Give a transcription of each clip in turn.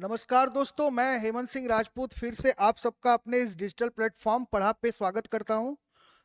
नमस्कार दोस्तों, मैं हेमंत सिंह राजपूत फिर से आप सबका अपने इस डिजिटल प्लेटफॉर्म पढ़ा पे स्वागत करता हूं।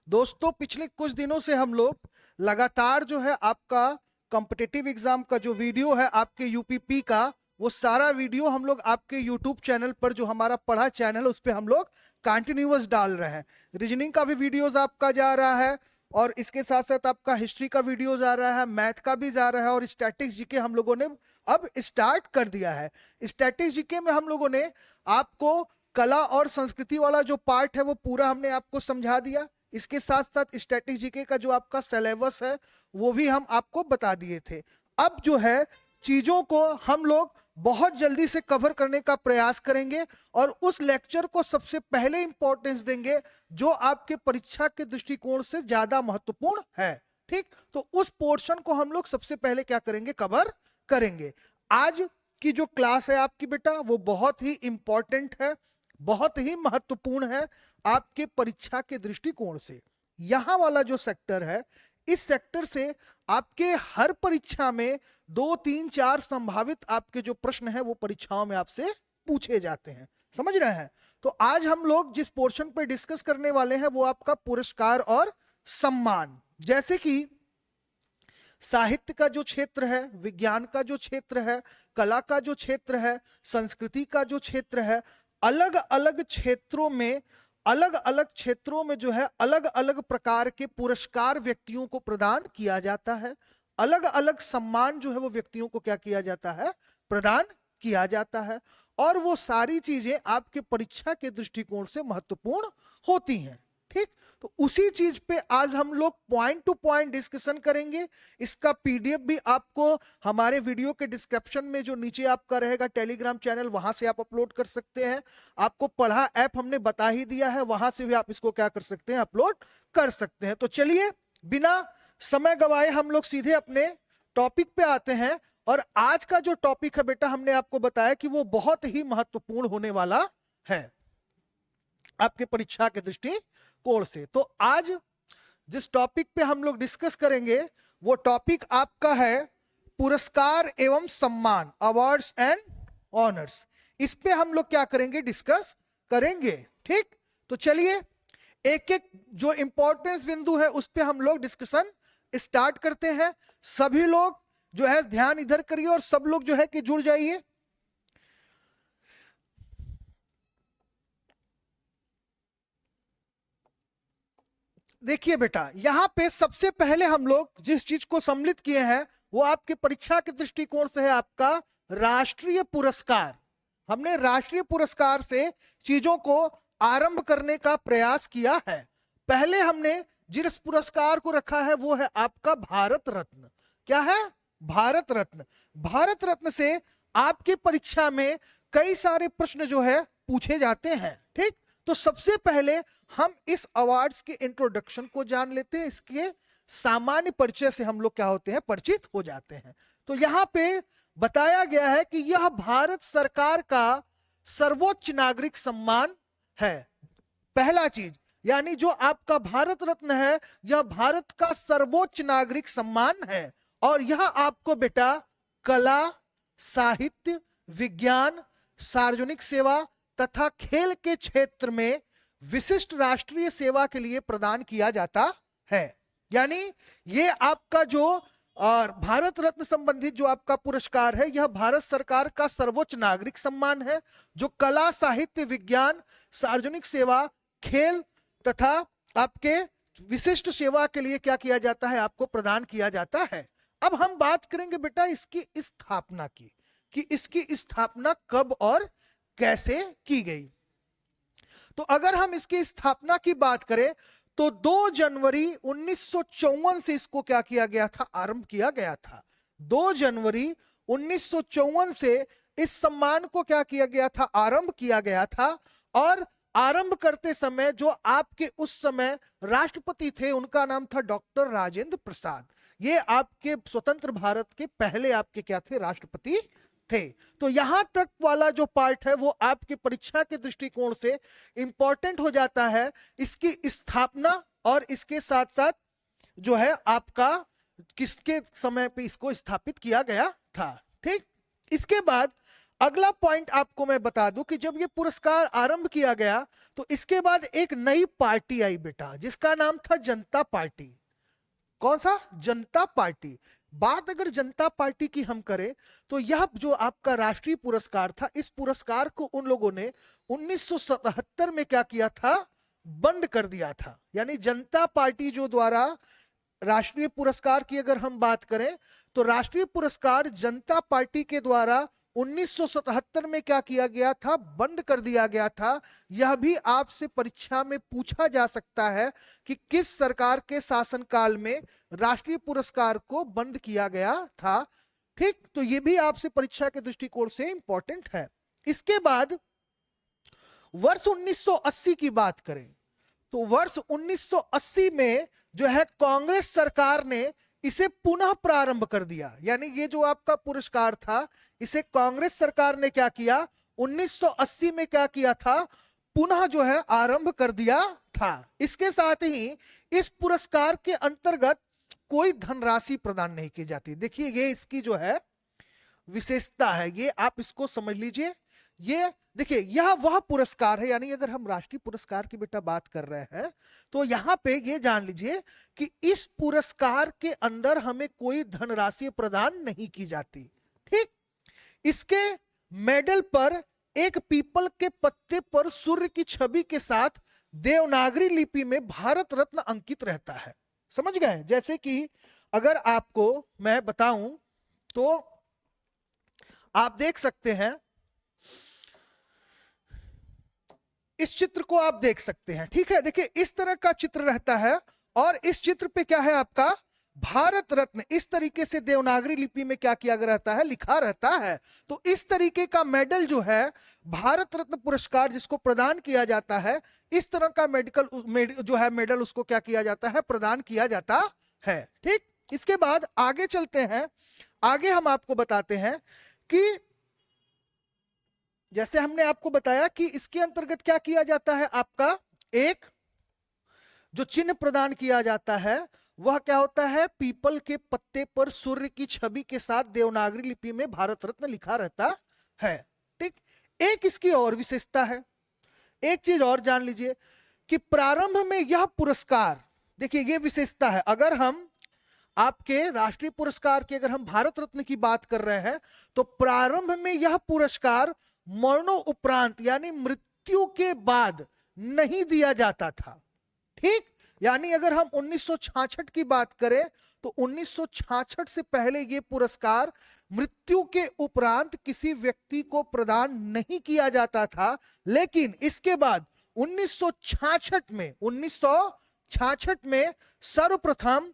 दोस्तों, पिछले कुछ दिनों से हम लोग लगातार जो है आपका कॉम्पिटिटिव एग्जाम का जो वीडियो है आपके यूपीपी का, वो सारा वीडियो हम लोग आपके यूट्यूब चैनल पर, जो हमारा पढ़ा चैनल है, उस पर हम लोग कंटिन्यूअस डाल रहे हैं। रीजनिंग का भी वीडियोज आपका जा रहा है और इसके साथ साथ आपका हिस्ट्री का वीडियो जा रहा है, मैथ का भी जा रहा है और स्टैटिक्स जीके हम लोगों ने अब स्टार्ट कर दिया है। स्टैटिक्स जीके में हम लोगों ने आपको कला और संस्कृति वाला जो पार्ट है वो पूरा हमने आपको समझा दिया। इसके साथ साथ स्टैटिक्स जीके का जो आपका सिलेबस है वो भी हम आपको बता दिए थे। अब जो है चीजों को हम लोग बहुत जल्दी से कवर करने का प्रयास करेंगे और उस लेक्चर को सबसे पहले इंपॉर्टेंस देंगे जो आपके परीक्षा के दृष्टिकोण से ज्यादा महत्वपूर्ण है। ठीक, तो उस पोर्शन को हम लोग सबसे पहले क्या करेंगे, कवर करेंगे। आज की जो क्लास है आपकी बेटा, वो बहुत ही इंपॉर्टेंट है, बहुत ही महत्वपूर्ण है आपके परीक्षा के दृष्टिकोण से। यहां वाला जो सेक्टर है, इस सेक्टर से आपके हर परीक्षा में 2, 3, 4 संभावित आपके जो प्रश्न है वो परीक्षाओं में आपसे पूछे जाते हैं। समझ रहे हैं? तो आज हम लोग जिस पोर्शन पे डिस्कस करने वाले हैं वो आपका पुरस्कार और सम्मान। जैसे कि साहित्य का जो क्षेत्र है, विज्ञान का जो क्षेत्र है, कला का जो क्षेत्र है, संस्कृति का जो क्षेत्र है, अलग अलग क्षेत्रों में जो है अलग अलग प्रकार के पुरस्कार व्यक्तियों को प्रदान किया जाता है। अलग अलग सम्मान जो है वो व्यक्तियों को क्या किया जाता है, प्रदान किया जाता है। और वो सारी चीजें आपके परीक्षा के दृष्टिकोण से महत्वपूर्ण होती हैं। ठीक, तो उसी चीज पे आज हम लोग पॉइंट टू पॉइंट डिस्कशन करेंगे। इसका पीडीएफ भी आपको हमारे वीडियो के डिस्क्रिप्शन में जो नीचे आपका रहेगा टेलीग्राम चैनल, वहां से आप अपलोड कर सकते हैं। आपको पढ़ा ऐप हमने बता ही दिया है, वहां से भी आप इसको क्या कर सकते हैं, अपलोड कर सकते हैं। तो चलिए बिना समय गवाए हम लोग सीधे अपने टॉपिक पे आते हैं। और आज का जो टॉपिक है बेटा, हमने आपको बताया कि वो बहुत ही महत्वपूर्ण होने वाला है आपके परीक्षा के दृष्टिकोण से। तो आज जिस टॉपिक पे हम लोग डिस्कस करेंगे वो टॉपिक आपका है पुरस्कार एवं सम्मान, अवार्ड्स एंड ऑनर्स। इस पे हम लोग क्या करेंगे, डिस्कस करेंगे। ठीक, तो चलिए एक एक जो इंपॉर्टेंस बिंदु है उस पे हम लोग डिस्कशन स्टार्ट करते हैं। सभी लोग जो है ध्यान इधर करिए और सब लोग जो है कि जुड़ जाइए। देखिए बेटा, यहां पे सबसे पहले हम लोग जिस चीज को सम्मिलित किए हैं वो आपके परीक्षा के दृष्टिकोण से है आपका राष्ट्रीय पुरस्कार। हमने राष्ट्रीय पुरस्कार से चीजों को आरंभ करने का प्रयास किया है। पहले हमने जिस पुरस्कार को रखा है वो है आपका भारत रत्न। क्या है? भारत रत्न। भारत रत्न से आपके परीक्षा में कई सारे प्रश्न जो है पूछे जाते हैं। ठीक, तो सबसे पहले हम इस अवार्ड्स के इंट्रोडक्शन को जान लेते हैं। इसके सामान्य परिचय से हम लोग क्या होते हैं, परिचित हो जाते हैं। तो यहां पे बताया गया है कि यह भारत सरकार का सर्वोच्च नागरिक सम्मान है। पहला चीज, यानी जो आपका भारत रत्न है यह भारत का सर्वोच्च नागरिक सम्मान है। और यह आपको बेटा कला, साहित्य, विज्ञान, सार्वजनिक सेवा तथा खेल के क्षेत्र में विशिष्ट राष्ट्रीय सेवा के लिए प्रदान किया जाता है। यानी ये आपका जो भारत रत्न संबंधित जो आपका पुरस्कार है यह भारत सरकार का सर्वोच्च नागरिक सम्मान है, जो कला, साहित्य, विज्ञान, सार्वजनिक सेवा, खेल तथा आपके विशिष्ट सेवा के लिए क्या किया जाता है, आपको प्रदान किया जाता है। अब हम बात करेंगे बेटा इसकी स्थापना की, कि इसकी स्थापना कब और कैसे की गई। तो अगर हम इसकी स्थापना की बात करें तो 2 जनवरी 1954 से इसको क्या किया गया था, आरंभ किया गया था। 2 जनवरी 1954 से इस सम्मान को क्या किया गया था, आरंभ किया गया था। और आरंभ करते समय जो आपके उस समय राष्ट्रपति थे उनका नाम था डॉक्टर राजेंद्र प्रसाद। ये आपके स्वतंत्र भारत के पहले आपके क्या थे, राष्ट्रपति थे। तो यहां तक वाला जो पार्ट है वो आपके परीक्षा के दृष्टिकोण से इंपॉर्टेंट हो जाता है। इसकी स्थापना और इसके साथ साथ जो है आपका किसके समय पे इसको स्थापित किया गया था। ठीक, इसके बाद अगला पॉइंट आपको मैं बता दूं कि जब ये पुरस्कार आरंभ किया गया तो इसके बाद एक नई पार्टी आई बेटा, जिसका नाम था जनता पार्टी। कौन सा? जनता पार्टी। बात अगर जनता पार्टी की हम करें तो यह जो आपका राष्ट्रीय पुरस्कार था, इस पुरस्कार को उन लोगों ने 1977 में क्या किया था? बंद कर दिया था। यानी जनता पार्टी जो द्वारा राष्ट्रीय पुरस्कार की अगर हम बात करें तो राष्ट्रीय पुरस्कार जनता पार्टी के द्वारा 1977 में क्या किया गया था? बंद कर दिया गया था। यह भी आपसे परीक्षा में पूछा जा सकता है कि किस सरकार के शासनकाल में राष्ट्रीय पुरस्कार को बंद किया गया था। ठीक, तो यह भी आपसे परीक्षा के दृष्टिकोण से इंपॉर्टेंट है। इसके बाद वर्ष 1980 की बात करें तो वर्ष 1980 में जो है कांग्रेस सरकार ने इसे पुनः प्रारंभ कर दिया। यानी ये जो आपका पुरस्कार था, इसे कांग्रेस सरकार ने क्या किया? 1980 में क्या किया था? पुनः जो है आरंभ कर दिया था। इसके साथ ही इस पुरस्कार के अंतर्गत कोई धनराशि प्रदान नहीं की जाती। देखिए ये इसकी जो है विशेषता है, ये आप इसको समझ लीजिए। ये देखिए यह वह पुरस्कार है, यानी अगर हम राष्ट्रीय पुरस्कार की बेटा बात कर रहे हैं तो यहां पे ये जान लीजिए कि इस पुरस्कार के अंदर हमें कोई धनराशि प्रदान नहीं की जाती। ठीक, इसके मेडल पर एक पीपल के पत्ते पर सूर्य की छवि के साथ देवनागरी लिपि में भारत रत्न अंकित रहता है। समझ गए? जैसे कि अगर आपको मैं बताऊं तो आप देख सकते हैं, इस चित्र को आप देख सकते हैं। ठीक है, देखिए इस तरह का चित्र रहता है और इस चित्र पे क्या है आपका? भारत रत्न इस तरीके से देवनागरी लिपि में क्या किया गया रहता है? लिखा रहता है। तो इस तरीके का मेडल जो है भारत रत्न पुरस्कार जिसको प्रदान किया जाता है, इस तरह का जो है मेडल उसको क्या किया जाता है? प्रदान किया जाता है। ठीक, इसके बाद आगे चलते हैं। आगे हम आपको बताते हैं कि जैसे हमने आपको बताया कि इसके अंतर्गत क्या किया जाता है, आपका एक जो चिन्ह प्रदान किया जाता है वह क्या होता है? पीपल के पत्ते पर सूर्य की छवि के साथ देवनागरी लिपि में भारत रत्न लिखा रहता है। ठीक, एक इसकी और विशेषता है, एक चीज और जान लीजिए कि प्रारंभ में यह पुरस्कार, देखिए ये विशेषता है। अगर हम आपके राष्ट्रीय पुरस्कार की अगर हम भारत रत्न की बात कर रहे हैं तो प्रारंभ में यह पुरस्कार मरणोपरांत यानी मृत्यु के बाद नहीं दिया जाता था। ठीक, यानी अगर हम 1966 की बात करें तो 1966 से पहले यह पुरस्कार मृत्यु के उपरांत किसी व्यक्ति को प्रदान नहीं किया जाता था। लेकिन इसके बाद 1966 में सर्वप्रथम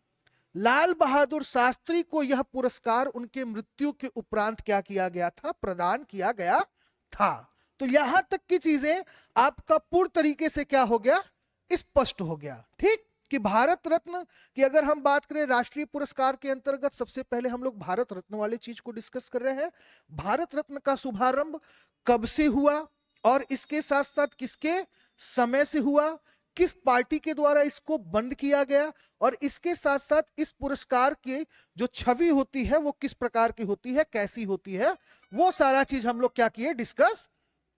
लाल बहादुर शास्त्री को यह पुरस्कार उनके मृत्यु के उपरांत क्या किया गया था? प्रदान किया गया था। तो यहां तक की चीजें आपका पूर्ण तरीके से क्या हो गया? स्पष्ट हो गया। ठीक, कि भारत रत्न की अगर हम बात करें राष्ट्रीय पुरस्कार के अंतर्गत, सबसे पहले हम लोग भारत रत्न वाले चीज को डिस्कस कर रहे हैं। भारत रत्न का शुभारंभ कब से हुआ और इसके साथ साथ किसके समय से हुआ, किस पार्टी के द्वारा इसको बंद किया गया, और इसके साथ साथ इस पुरस्कार की जो छवि होती है वो किस प्रकार की होती है, कैसी होती है, वो सारा चीज हम लोग क्या किए? डिस्कस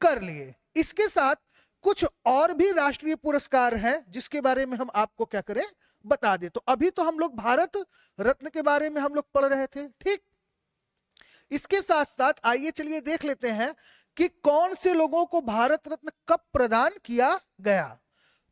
कर लिए। इसके साथ कुछ और भी राष्ट्रीय पुरस्कार हैं जिसके बारे में हम आपको क्या करें? बता दें। तो अभी तो हम लोग भारत रत्न के बारे में हम लोग पढ़ रहे थे। ठीक, इसके साथ साथ आइए चलिए देख लेते हैं कि कौन से लोगों को भारत रत्न कब प्रदान किया गया।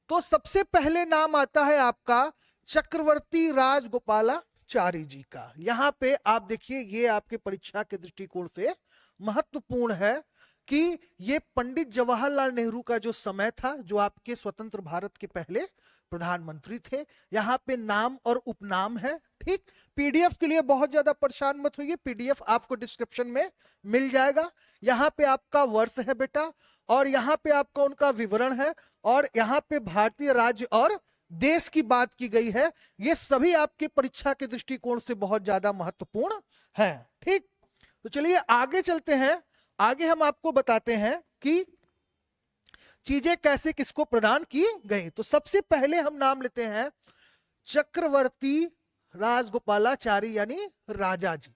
तो सबसे पहले नाम आता है आपका चक्रवर्ती राजगोपालाचारी जी का। यहां पे आप देखिए ये आपके परीक्षा के दृष्टिकोण से महत्वपूर्ण है कि ये पंडित जवाहरलाल नेहरू का जो समय था, जो आपके स्वतंत्र भारत के पहले प्रधानमंत्री थे। यहाँ पे नाम और उपनाम है। ठीक, पीडीएफ के लिए बहुत ज्यादा परेशान मत होइए, पीडीएफ आपको डिस्क्रिप्शन में मिल जाएगा। यहाँ पे आपका वर्ष है बेटा, और यहाँ पे आपका उनका विवरण है, और यहाँ पे भारतीय राज्य और देश की बात की गई है। ये सभी आपके परीक्षा के दृष्टिकोण से बहुत ज्यादा महत्वपूर्ण है। ठीक, तो चलिए आगे चलते हैं। आगे हम आपको बताते हैं कि चीजें कैसे किसको प्रदान की गई। तो सबसे पहले हम नाम लेते हैं चक्रवर्ती राजगोपालाचारी यानी राजा जी।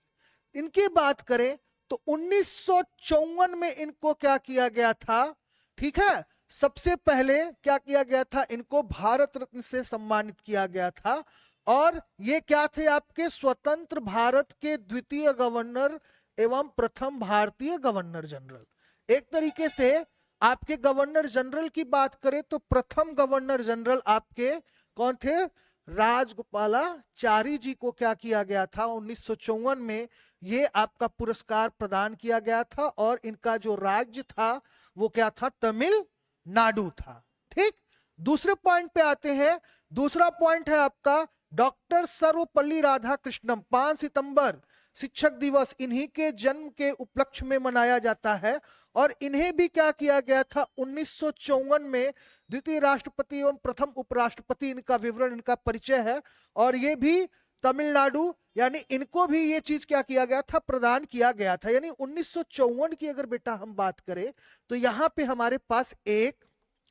इनकी बात करें तो 1954 में इनको क्या किया गया था, ठीक है, सबसे पहले क्या किया गया था, इनको भारत रत्न से सम्मानित किया गया था। और ये क्या थे, आपके स्वतंत्र भारत के द्वितीय गवर्नर एवं प्रथम भारतीय गवर्नर जनरल। एक तरीके से आपके गवर्नर जनरल की बात करें तो प्रथम गवर्नर जनरल आपके कौन थे, राजगोपालाचारी जी को क्या किया गया था, 1954 में ये आपका पुरस्कार प्रदान किया गया था। और इनका जो राज्य था वो क्या था, तमिलनाडु था। ठीक, दूसरे पॉइंट पे आते हैं। दूसरा पॉइंट है आपका डॉक्टर सर्वपल्ली राधाकृष्णन। 5 सितंबर शिक्षक दिवस इन्हीं के जन्म के उपलक्ष्य में मनाया जाता है। और इन्हें भी क्या किया गया था, 1954 में द्वितीय राष्ट्रपति एवं प्रथम उपराष्ट्रपति, इनका विवरण, इनका परिचय है। और ये भी तमिलनाडु, यानी इनको भी ये चीज क्या किया गया था, प्रदान किया गया था। यानी 1954 की अगर बेटा हम बात करें तो यहां पे हमारे पास 1,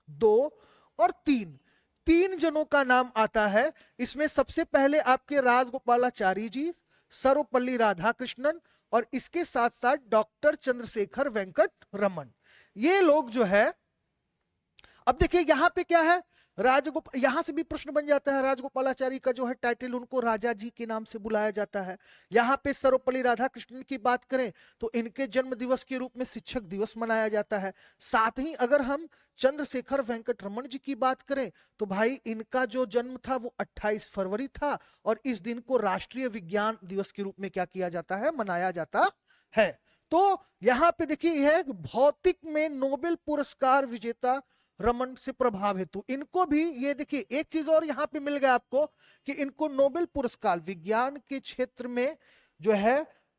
2 और 3 जनों का नाम आता है। इसमें सबसे पहले आपके राजगोपालाचारी जी, सर्वपल्ली राधाकृष्णन और इसके साथ साथ डॉक्टर चंद्रशेखर वेंकट रमन। ये लोग जो है, अब देखिए यहां पे क्या है, यहां से भी प्रश्न बन जाता है, राजगोपालाचारी का जो है टाइटल, उनको राजा जी के नाम से बुलाया जाता है। यहाँ पे सर्वपल्ली राधाकृष्णन की बात करें तो इनके जन्म दिवस के रूप में शिक्षक दिवस मनाया जाता है। साथ ही अगर हम चंद्रशेखर वेंकट रमन जी की बात करें तो भाई इनका जो जन्म था वो 28 फरवरी था। और इस दिन को राष्ट्रीय विज्ञान दिवस के रूप में क्या किया जाता है, मनाया जाता है। तो यहाँ पे देखिए यह भौतिक में नोबेल पुरस्कार विजेता रमन से प्रभाव हेतु इनको भी, ये देखिए एक चीज और यहाँ पे मिल गया आपको कि इनको नोबेल पुरस्कार विज्ञान के क्षेत्र में जो है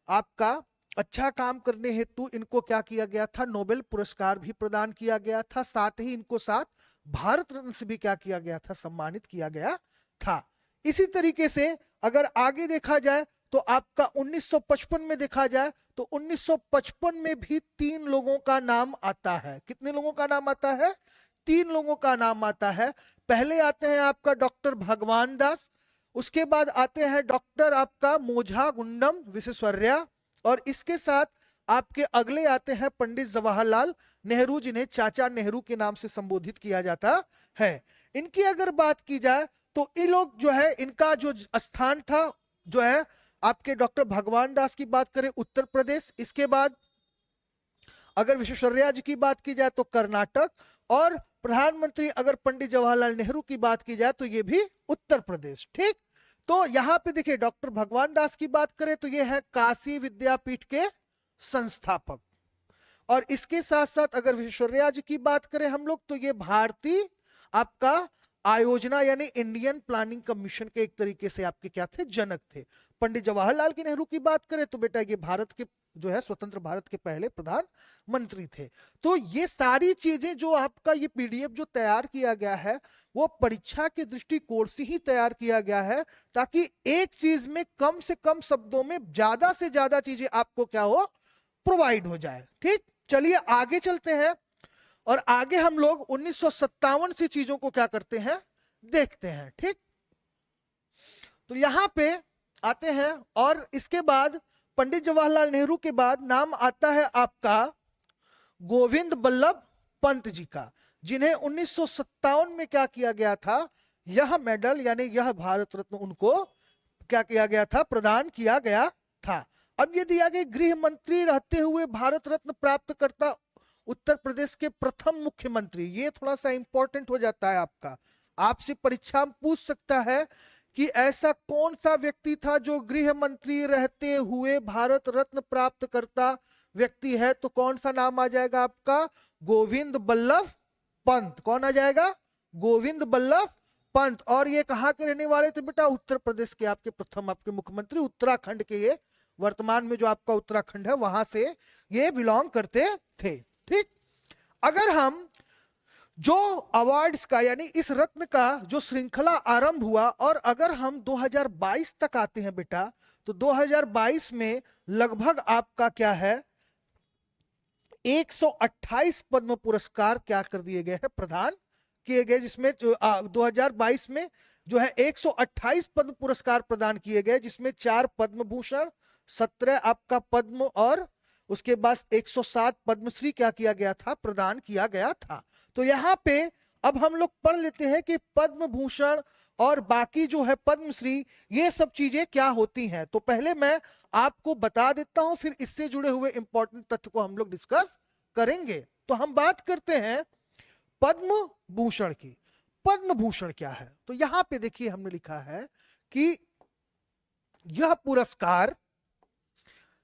आपका अच्छा काम करने हेतु इनको क्या किया गया था, नोबेल पुरस्कार भी प्रदान किया गया था। साथ ही इनको साथ भारत रत्न से भी क्या किया गया था, सम्मानित किया गया था। इसी तरीके से अगर आगे देखा जाए तो आपका 1955 में देखा जाए तो 1955 में भी 3 लोगों का नाम आता है। कितने लोगों का नाम आता है, 3 लोगों का नाम आता है। पहले आते हैं आपका डॉक्टर भगवान दास, उसके बाद आते हैं डॉक्टर आपका मोझा गुंडम विश्वेश्वरैया, और इसके साथ आपके अगले आते हैं पंडित जवाहरलाल नेहरू, जिन्हें चाचा नेहरू के नाम से संबोधित किया जाता है। इनकी अगर बात की जाए तो ये लोग जो है, इनका जो स्थान था जो है आपके डॉक्टर भगवान दास की बात करें उत्तर प्रदेश, इसके बाद अगर विश्वेश्वरैया जी की बात की जाए तो कर्नाटक, और प्रधानमंत्री अगर पंडित जवाहरलाल नेहरू की बात की जाए तो ये भी उत्तर प्रदेश। ठीक, तो यहां पे देखिए डॉक्टर भगवान दास की बात करें तो ये है काशी विद्यापीठ के संस्थापक, और इसके साथ साथ अगर विश्वेश्वरैया जी की बात करें हम लोग तो ये भारतीय आपका आयोजना यानी इंडियन प्लानिंग कमीशन के एक तरीके से आपके क्या थे, जनक थे। पंडित जवाहरलाल की नेहरू की बात करें तो बेटा ये भारत के जो है स्वतंत्र भारत के पहले प्रधानमंत्री थे। तो ये सारी चीजें जो आपका ये पीडीएफ जो तैयार किया गया है वो परीक्षा के दृष्टिकोण से ही तैयार किया गया है, ताकि एक चीज में कम से कम शब्दों में ज्यादा से ज्यादा चीजें आपको क्या हो, प्रोवाइड हो जाए। ठीक, चलिए आगे चलते हैं और आगे हम लोग 1957 से चीजों को क्या करते हैं, देखते हैं। ठीक, तो यहां पे आते हैं और इसके बाद पंडित जवाहरलाल नेहरू के बाद नाम आता है आपका गोविंद बल्लभ पंत जी का, जिन्हें 1957 में क्या किया गया था, यह मेडल यानी यह भारत रत्न उनको क्या किया गया था, प्रदान किया गया था। अब ये दिया गया गृह मंत्री रहते हुए भारत रत्न प्राप्त करता उत्तर प्रदेश के प्रथम मुख्यमंत्री। ये थोड़ा सा इंपॉर्टेंट हो जाता है आपका, आपसे परीक्षा में पूछ सकता है कि ऐसा कौन सा व्यक्ति था जो गृह मंत्री रहते हुए भारत रत्न प्राप्त करता व्यक्ति है, तो कौन सा नाम आ जाएगा आपका, गोविंद बल्लभ पंत। कौन आ जाएगा, गोविंद बल्लभ पंत। और ये कहाँ के रहने वाले थे बेटा, उत्तर प्रदेश के आपके प्रथम आपके मुख्यमंत्री, उत्तराखंड के, ये वर्तमान में जो आपका उत्तराखंड है वहां से ये बिलोंग करते थे। ठीक, अगर हम जो अवार्ड्स का यानी इस रत्न का जो श्रृंखला आरंभ हुआ, और अगर हम 2022 तक आते हैं बेटा, तो 2022 में लगभग आपका क्या है 128 पद्म पुरस्कार क्या कर दिए गए हैं, प्रदान किए गए, जिसमें 2022 में जो है 128 पद्म पुरस्कार प्रदान किए गए, जिसमें 4 पद्म भूषण, 17 आपका पद्म और उसके बाद 107 पद्मश्री क्या किया गया था, प्रदान किया गया था। तो यहाँ पे अब हम लोग पढ़ लेते हैं कि पद्म भूषण और बाकी जो है पद्मश्री, ये सब चीजें क्या होती हैं। तो पहले मैं आपको बता देता हूं, फिर इससे जुड़े हुए इंपॉर्टेंट तथ्य को हम लोग डिस्कस करेंगे। तो हम बात करते हैं पद्म भूषण की। पद्म भूषण क्या है, तो यहां पे देखिए हमने लिखा है कि यह पुरस्कार,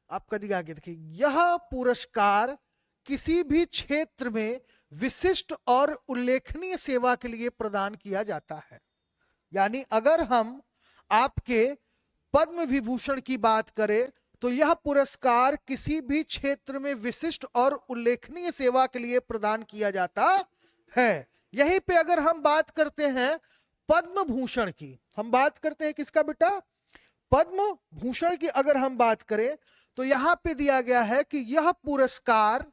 आपका दिया आगे देखिए, यह पुरस्कार किसी भी क्षेत्र में विशिष्ट और उल्लेखनीय सेवा के लिए प्रदान किया जाता है। यानी अगर हम आपके पद्म विभूषण की बात करें तो यह पुरस्कार किसी भी क्षेत्र में विशिष्ट और उल्लेखनीय सेवा के लिए प्रदान किया जाता है। यहीं पे अगर हम बात करते हैं पद्म भूषण की, हम बात करते हैं किसका बेटा, पद्म भूषण की अगर हम बात करें तो यहां पे दिया गया है कि यह पुरस्कार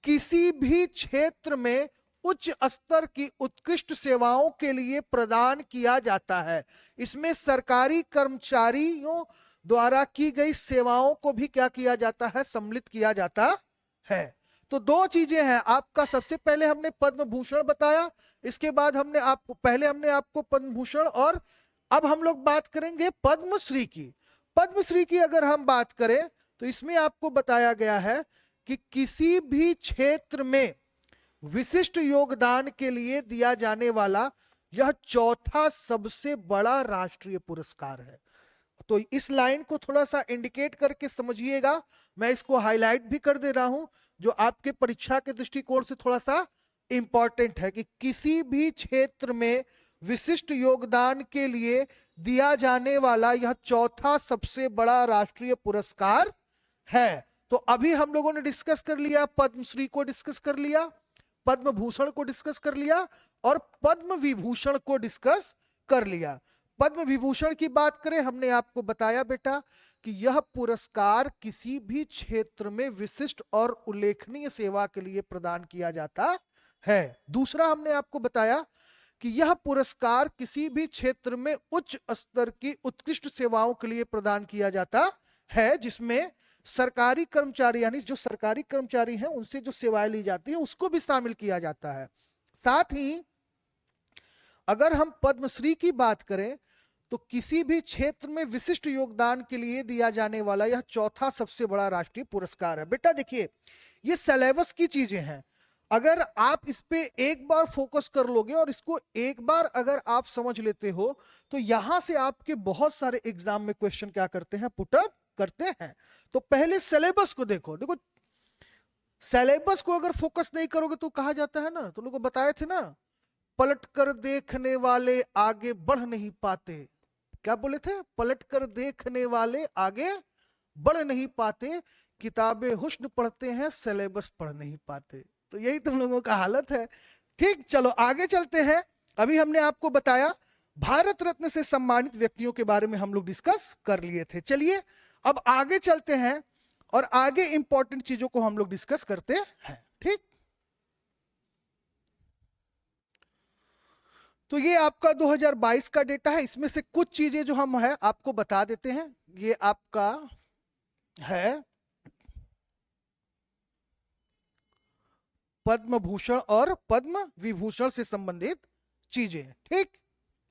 किसी भी क्षेत्र में उच्च स्तर की उत्कृष्ट सेवाओं के लिए प्रदान किया जाता है। इसमें सरकारी कर्मचारियों द्वारा की गई सेवाओं को भी क्या किया जाता है, सम्मिलित किया जाता है। तो दो चीजें हैं आपका, सबसे पहले हमने पद्म भूषण बताया, इसके बाद हमने आपको पद्म भूषण, और अब हम लोग बात करेंगे पद्मश्री की। पद्मश्री की अगर हम बात करें तो इसमें आपको बताया गया है कि किसी भी क्षेत्र में विशिष्ट योगदान के लिए दिया जाने वाला यह चौथा सबसे बड़ा राष्ट्रीय पुरस्कार है। तो इस लाइन को थोड़ा सा इंडिकेट करके समझिएगा, मैं इसको हाईलाइट भी कर दे रहा हूं, जो आपके परीक्षा के दृष्टिकोण से थोड़ा सा इंपॉर्टेंट है कि किसी भी क्षेत्र में विशिष्ट योगदान के लिए दिया जाने वाला यह चौथा सबसे बड़ा राष्ट्रीय पुरस्कार है। तो अभी हम लोगों ने डिस्कस कर लिया, पद्मश्री को डिस्कस कर लिया, पद्म भूषण को डिस्कस कर लिया और पद्म विभूषण को डिस्कस कर लिया। पद्म विभूषण की बात करें, हमने आपको बताया बेटा कि यह पुरस्कार किसी भी क्षेत्र में विशिष्ट और उल्लेखनीय सेवा के लिए प्रदान किया जाता है। दूसरा हमने आपको बताया कि यह पुरस्कार किसी भी क्षेत्र में उच्च स्तर की उत्कृष्ट सेवाओं के लिए प्रदान किया जाता है, जिसमें सरकारी कर्मचारी यानी जो सरकारी कर्मचारी हैं उनसे जो सेवाएं ली जाती है उसको भी शामिल किया जाता है। साथ ही अगर हम पद्मश्री की बात करें तो किसी भी क्षेत्र में विशिष्ट योगदान के लिए दिया जाने वाला यह चौथा सबसे बड़ा राष्ट्रीय पुरस्कार है। बेटा देखिए, ये सिलेबस की चीजें हैं, अगर आप इस पे एक बार फोकस कर लोगे और इसको एक बार अगर आप समझ लेते हो तो यहां से आपके बहुत सारे एग्जाम में क्वेश्चन क्या करते हैं, पुटअप करते हैं। तो पहले सिलेबस को देखो, सिलेबस को अगर फोकस नहीं करोगे तो कहा जाता है ना, तुम लोगों को बताए थे ना, पलट कर देखने वाले आगे बढ़ नहीं पाते। क्या बोले थे, पलट कर देखने वाले आगे बढ़ नहीं पाते, किताबें हुस्न पढ़ते हैं सिलेबस पढ़ नहीं पाते। तो यही तुम लोगों का हालत है। ठीक, चलो आगे चलते हैं। अभी हमने आपको बताया भारत रत्न से सम्मानित व्यक्तियों के बारे में हम लोग डिस्कस कर लिए थे। चलिए अब आगे चलते हैं और आगे इंपॉर्टेंट चीजों को हम लोग डिस्कस करते हैं। ठीक, तो ये आपका 2022 का डेटा है, इसमें से कुछ चीजें जो हम है आपको बता देते हैं। ये आपका है पद्म भूषण और पद्म विभूषण से संबंधित चीजें। ठीक,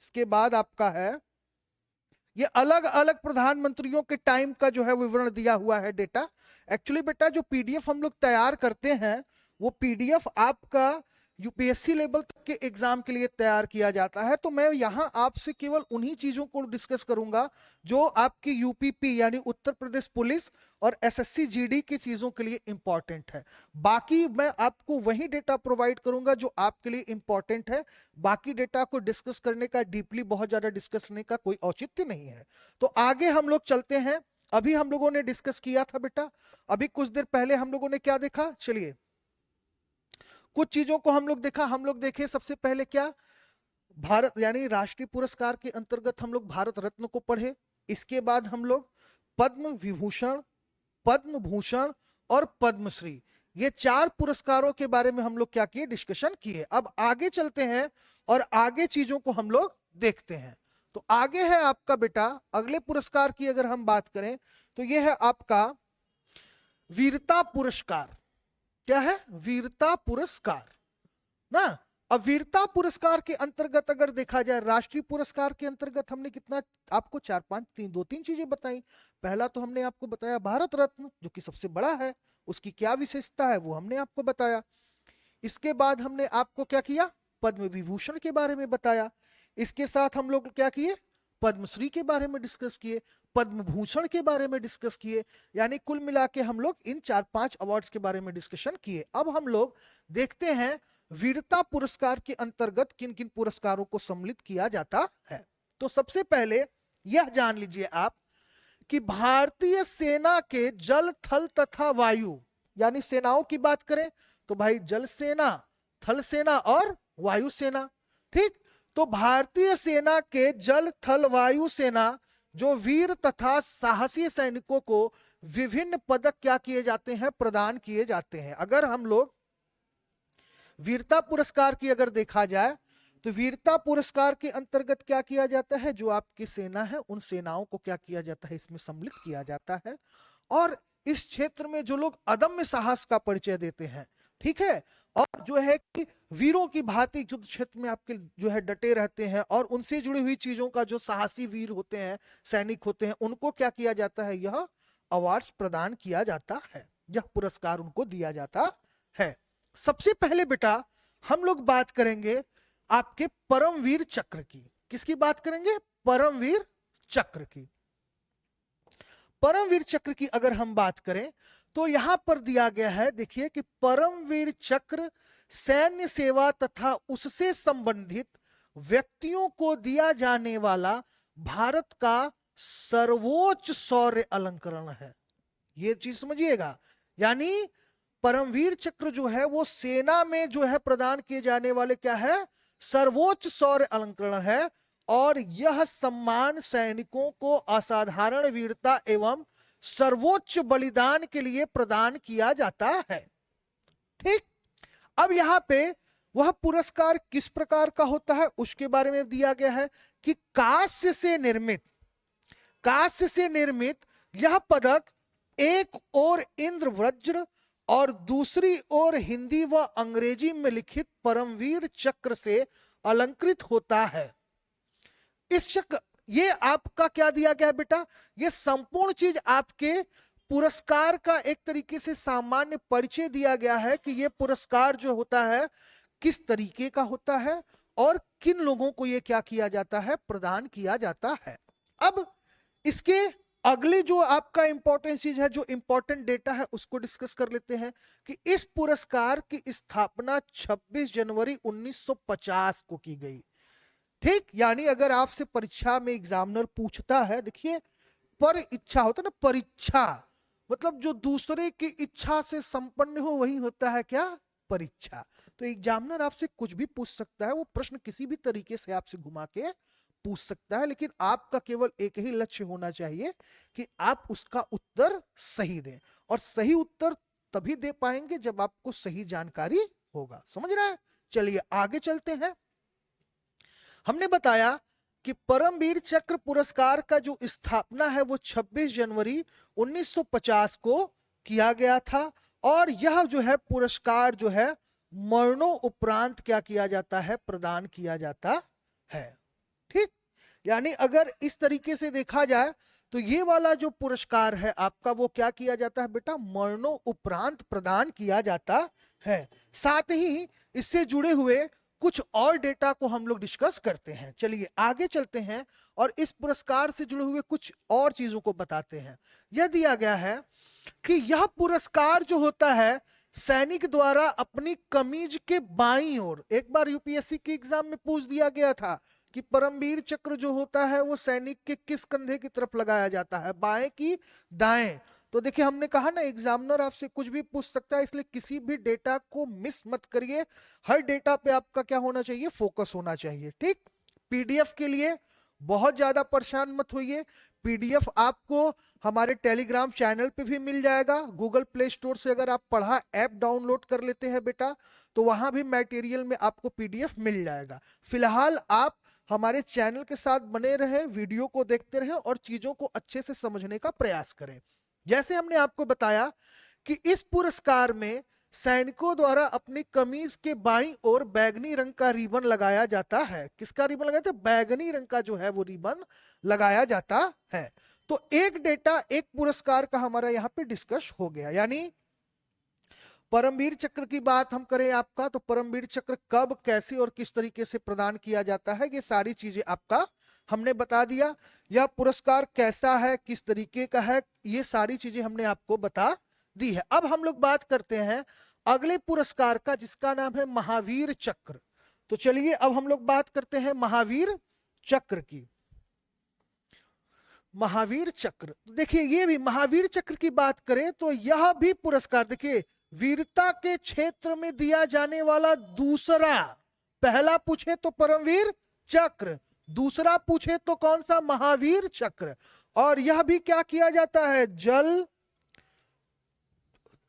इसके बाद आपका है ये अलग अलग प्रधानमंत्रियों के टाइम का जो है विवरण दिया हुआ है डेटा। एक्चुअली बेटा जो पीडीएफ हम लोग तैयार करते हैं वो पीडीएफ आपका यूपीएससी लेवल तक के एग्जाम के लिए तैयार किया जाता है। तो मैं यहाँ आपसे केवल उन्हीं चीजों को डिस्कस करूंगा जो आपकी यूपीपी यानी उत्तर प्रदेश पुलिस और एसएससी जीडी की चीजों के लिए इंपॉर्टेंट है। बाकी मैं आपको वही डेटा प्रोवाइड करूंगा जो आपके लिए इंपॉर्टेंट है। बाकी डेटा को डिस्कस करने का, डीपली बहुत ज्यादा डिस्कस करने का कोई औचित्य नहीं है। तो आगे हम लोग चलते हैं। अभी हम लोगों ने डिस्कस किया था बेटा, अभी कुछ देर पहले हम लोगों ने क्या देखा, चलिए कुछ चीजों को हम लोग देखा। हम लोग देखे सबसे पहले क्या, भारत यानी राष्ट्रीय पुरस्कार के अंतर्गत हम लोग भारत रत्न को पढ़े। इसके बाद हम लोग पद्म विभूषण, पद्म भूषण और पद्मश्री, ये चार पुरस्कारों के बारे में हम लोग क्या किए, डिस्कशन किए। अब आगे चलते हैं और आगे चीजों को हम लोग देखते हैं। तो आगे है आपका बेटा अगले पुरस्कार की अगर हम बात करें तो यह है आपका वीरता पुरस्कार। क्या है? वीरता पुरस्कार ना। अब वीरता पुरस्कार के अंतर्गत अगर देखा जाए, राष्ट्रीय पुरस्कार के अंतर्गत हमने कितना आपको 4-5 चीजें बताई। पहला तो हमने आपको बताया भारत रत्न, जो कि सबसे बड़ा है, उसकी क्या विशेषता है वो हमने आपको बताया। इसके बाद हमने आपको क्या किया? पद्म विभूषण के बारे में बताया। इसके साथ हम लोग क्या किए? पद्मश्री के बारे में डिस्कस किए, पद्म भूषण के बारे में डिस्कस किए। यानी कुल मिला के हम लोग इन 4-5 अवार्ड्स के बारे में डिस्कशन किए। अब हम लोग देखते हैं वीरता पुरस्कार के अंतर्गत किन किन पुरस्कारों को सम्मिलित किया जाता है। तो सबसे पहले यह जान लीजिए आप कि भारतीय सेना के जल, थल तथा वायु, यानी सेनाओं की बात करें तो भाई जल सेना, थल सेना और वायु सेना। ठीक, तो भारतीय सेना के जल, थल, वायु सेना जो वीर तथा साहसी सैनिकों को विभिन्न पदक क्या किए जाते हैं? प्रदान किए जाते हैं। अगर हम लोग वीरता पुरस्कार की अगर देखा जाए तो वीरता पुरस्कार के अंतर्गत क्या किया जाता है? जो आपकी सेना है उन सेनाओं को क्या किया जाता है? इसमें सम्मिलित किया जाता है। और इस क्षेत्र में जो लोग अदम्य साहस का परिचय देते हैं, ठीक है, और जो है कि वीरों की भांति युद्ध क्षेत्र में आपके जो है डटे रहते हैं और उनसे जुड़ी हुई चीजों का जो साहसी वीर होते हैं, सैनिक होते हैं, उनको क्या किया जाता है? यह अवार्ड प्रदान किया जाता है, यह पुरस्कार उनको दिया जाता है। सबसे पहले बेटा हम लोग बात करेंगे आपके परमवीर चक्र की। किसकी बात करेंगे? परमवीर चक्र की। परमवीर चक्र की अगर हम बात करें तो यहां पर दिया गया है, देखिए कि परमवीर चक्र सैन्य सेवा तथा उससे संबंधित व्यक्तियों को दिया जाने वाला भारत का सर्वोच्च शौर्य अलंकरण है। ये चीज समझिएगा, यानी परमवीर चक्र जो है वो सेना में जो है प्रदान किए जाने वाले क्या है? सर्वोच्च शौर्य अलंकरण है। और यह सम्मान सैनिकों को असाधारण वीरता एवं सर्वोच्च बलिदान के लिए प्रदान किया जाता है। ठीक, अब यहां पे वह पुरस्कार किस प्रकार का होता है उसके बारे में दिया गया है कि कांस्य से निर्मित यह पदक एक ओर इंद्र वज्र और दूसरी ओर हिंदी व अंग्रेजी में लिखित परमवीर चक्र से अलंकृत होता है। इस चक्र, ये आपका क्या दिया गया है बेटा? ये संपूर्ण चीज आपके पुरस्कार का एक तरीके से सामान्य परिचय दिया गया है कि ये पुरस्कार जो होता है किस तरीके का होता है और किन लोगों को ये क्या किया जाता है? प्रदान किया जाता है। अब इसके अगले जो आपका इंपॉर्टेंट चीज है, जो इंपॉर्टेंट डेटा है, उसको डिस्कस कर लेते हैं कि इस पुरस्कार की स्थापना 26 जनवरी 1950 को की गई। ठीक, यानी अगर आपसे परीक्षा में एग्जामिनर पूछता है, देखिए पर इच्छा होता है ना, परीक्षा मतलब जो दूसरे की इच्छा से संपन्न हो वही होता है क्या? परीक्षा। तो एग्जामिनर आपसे कुछ भी पूछ सकता है, वो प्रश्न किसी भी तरीके से आपसे घुमा के पूछ सकता है, लेकिन आपका केवल एक ही लक्ष्य होना चाहिए कि आप उसका उत्तर सही दें। और सही उत्तर तभी दे पाएंगे जब आपको सही जानकारी होगा। समझ रहे हैं? चलिए आगे चलते हैं। हमने बताया कि परमवीर चक्र पुरस्कार का जो स्थापना है वो 26 जनवरी 1950 को किया गया था। और यह जो है पुरस्कार जो है मरणों उपरांत क्या किया जाता है? प्रदान किया जाता है। ठीक, यानी अगर इस तरीके से देखा जाए तो ये वाला जो पुरस्कार है आपका वो क्या किया जाता है बेटा? मरणों उपरांत प्रदान किया जाता है। साथ ही इससे जुड़े हुए कुछ और डेटा को हम लोग डिस्कस करते हैं। चलिए आगे चलते हैं और इस पुरस्कार से जुड़े हुए कुछ और चीजों को बताते हैं। यह दिया गया है कि यह पुरस्कार जो होता है सैनिक द्वारा अपनी कमीज के बाईं ओर, एक बार यूपीएससी के एग्जाम में पूछ दिया गया था कि परमवीर चक्र जो होता है वो सैनिक के किस कंधे की तरफ लगाया जाता है, बाएं की दाएं? तो देखिए हमने कहा ना एग्जामिनर आपसे कुछ भी पूछ सकता है, इसलिए किसी भी डेटा को मिस मत करिए। हर डेटा पे आपका क्या होना चाहिए? फोकस होना चाहिए। ठीक, पीडीएफ के लिए बहुत ज्यादा परेशान मत होइए। पीडीएफ आपको हमारे टेलीग्राम चैनल पे भी मिल जाएगा। गूगल प्ले स्टोर से अगर आप पढ़ा ऐप डाउनलोड कर लेते हैं बेटा तो वहां भी मटेरियल में आपको पीडीएफ मिल जाएगा। फिलहाल आप हमारे चैनल के साथ बने रहे, वीडियो को देखते रहे और चीजों को अच्छे से समझने का प्रयास करें। जैसे हमने आपको बताया कि इस पुरस्कार में सैनिकों द्वारा अपनी कमीज के बाईं ओर बैगनी रंग का रिबन लगाया जाता है। किसका रिबन लगाया था? बैगनी रंग का जो है वो रिबन लगाया जाता है। तो एक डेटा, एक पुरस्कार का हमारा यहाँ पे डिस्कस हो गया। यानी परमवीर चक्र की बात हम करें आपका, तो परमवीर चक्र कब, कैसे और किस तरीके से प्रदान किया जाता है, ये सारी चीजें आपका हमने बता दिया। यह पुरस्कार कैसा है, किस तरीके का है, ये सारी चीजें हमने आपको बता दी है। अब हम लोग बात करते हैं अगले पुरस्कार का, जिसका नाम है महावीर चक्र। तो चलिए अब हम लोग बात करते हैं महावीर चक्र की। महावीर चक्र, देखिए ये भी महावीर चक्र की बात करें तो यह भी पुरस्कार, देखिए वीरता के क्षेत्र में दिया जाने वाला दूसरा, पहला पूछे तो परमवीर चक्र, दूसरा पूछे तो कौन सा? महावीर चक्र। और यह भी क्या किया जाता है? जल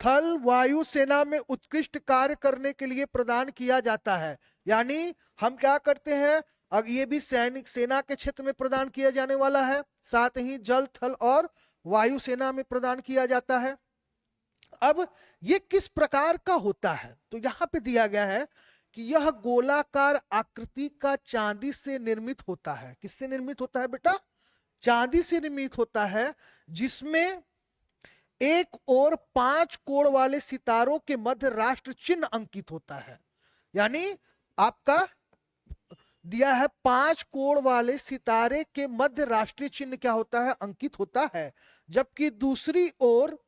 थल वायु सेना में उत्कृष्ट कार्य करने के लिए प्रदान किया जाता है। यानी हम क्या करते हैं, अब ये भी सैनिक सेना के क्षेत्र में प्रदान किया जाने वाला है, साथ ही जल थल और वायु सेना में प्रदान किया जाता है। अब ये किस प्रकार का होता है? तो यहां पे दिया गया है कि यह गोलाकार आकृति का चांदी से निर्मित होता है। किससे निर्मित होता है बेटा? चांदी से निर्मित होता है, जिसमें एक और 5 कोण वाले सितारों के मध्य राष्ट्र चिन्ह अंकित होता है। यानी आपका दिया है 5 कोण वाले सितारे के मध्य राष्ट्रीय चिन्ह क्या होता है? अंकित होता है। जबकि दूसरी ओर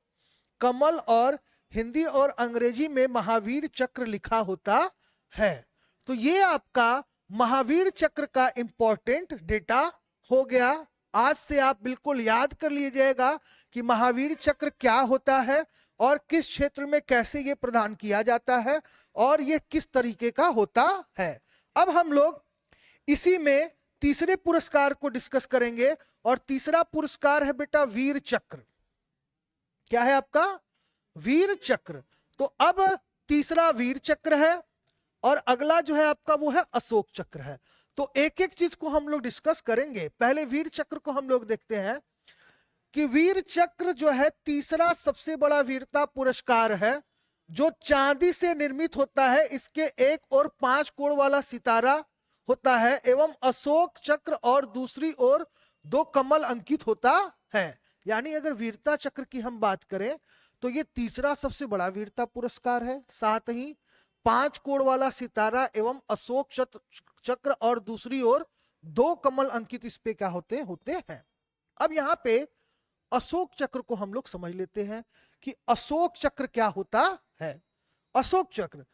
कमल और हिंदी और अंग्रेजी में महावीर चक्र लिखा होता है। तो ये आपका महावीर चक्र का इंपॉर्टेंट डेटा हो गया। आज से आप बिल्कुल याद कर लीजिएगा कि महावीर चक्र क्या होता है और किस क्षेत्र में कैसे ये प्रदान किया जाता है और ये किस तरीके का होता है। अब हम लोग इसी में तीसरे पुरस्कार को डिस्कस करेंगे, और तीसरा पुरस्कार है बेटा वीर चक्र। क्या है आपका? वीर चक्र। तो अब तीसरा वीर चक्र है और अगला जो है आपका वो है अशोक चक्र है। तो एक एक चीज को हम लोग डिस्कस करेंगे। पहले वीर चक्र को हम लोग देखते हैं कि वीर चक्र जो है तीसरा सबसे बड़ा वीरता पुरस्कार है, जो चांदी से निर्मित होता है। इसके एक और 5 कोण वाला सितारा होता है एवं अशोक चक्र और दूसरी ओर 2 कमल अंकित होता है। यानी अगर वीरता चक्र की हम बात करें तो ये तीसरा सबसे बड़ा वीरता पुरस्कार है, साथ ही 5 कोण वाला सितारा एवं अशोक चक्र और दूसरी ओर 2 कमल अंकित इस पे क्या होते हैं। अब यहाँ पे अशोक चक्र को हम लोग समझ लेते हैं कि अशोक चक्र क्या होता है। अशोक चक्र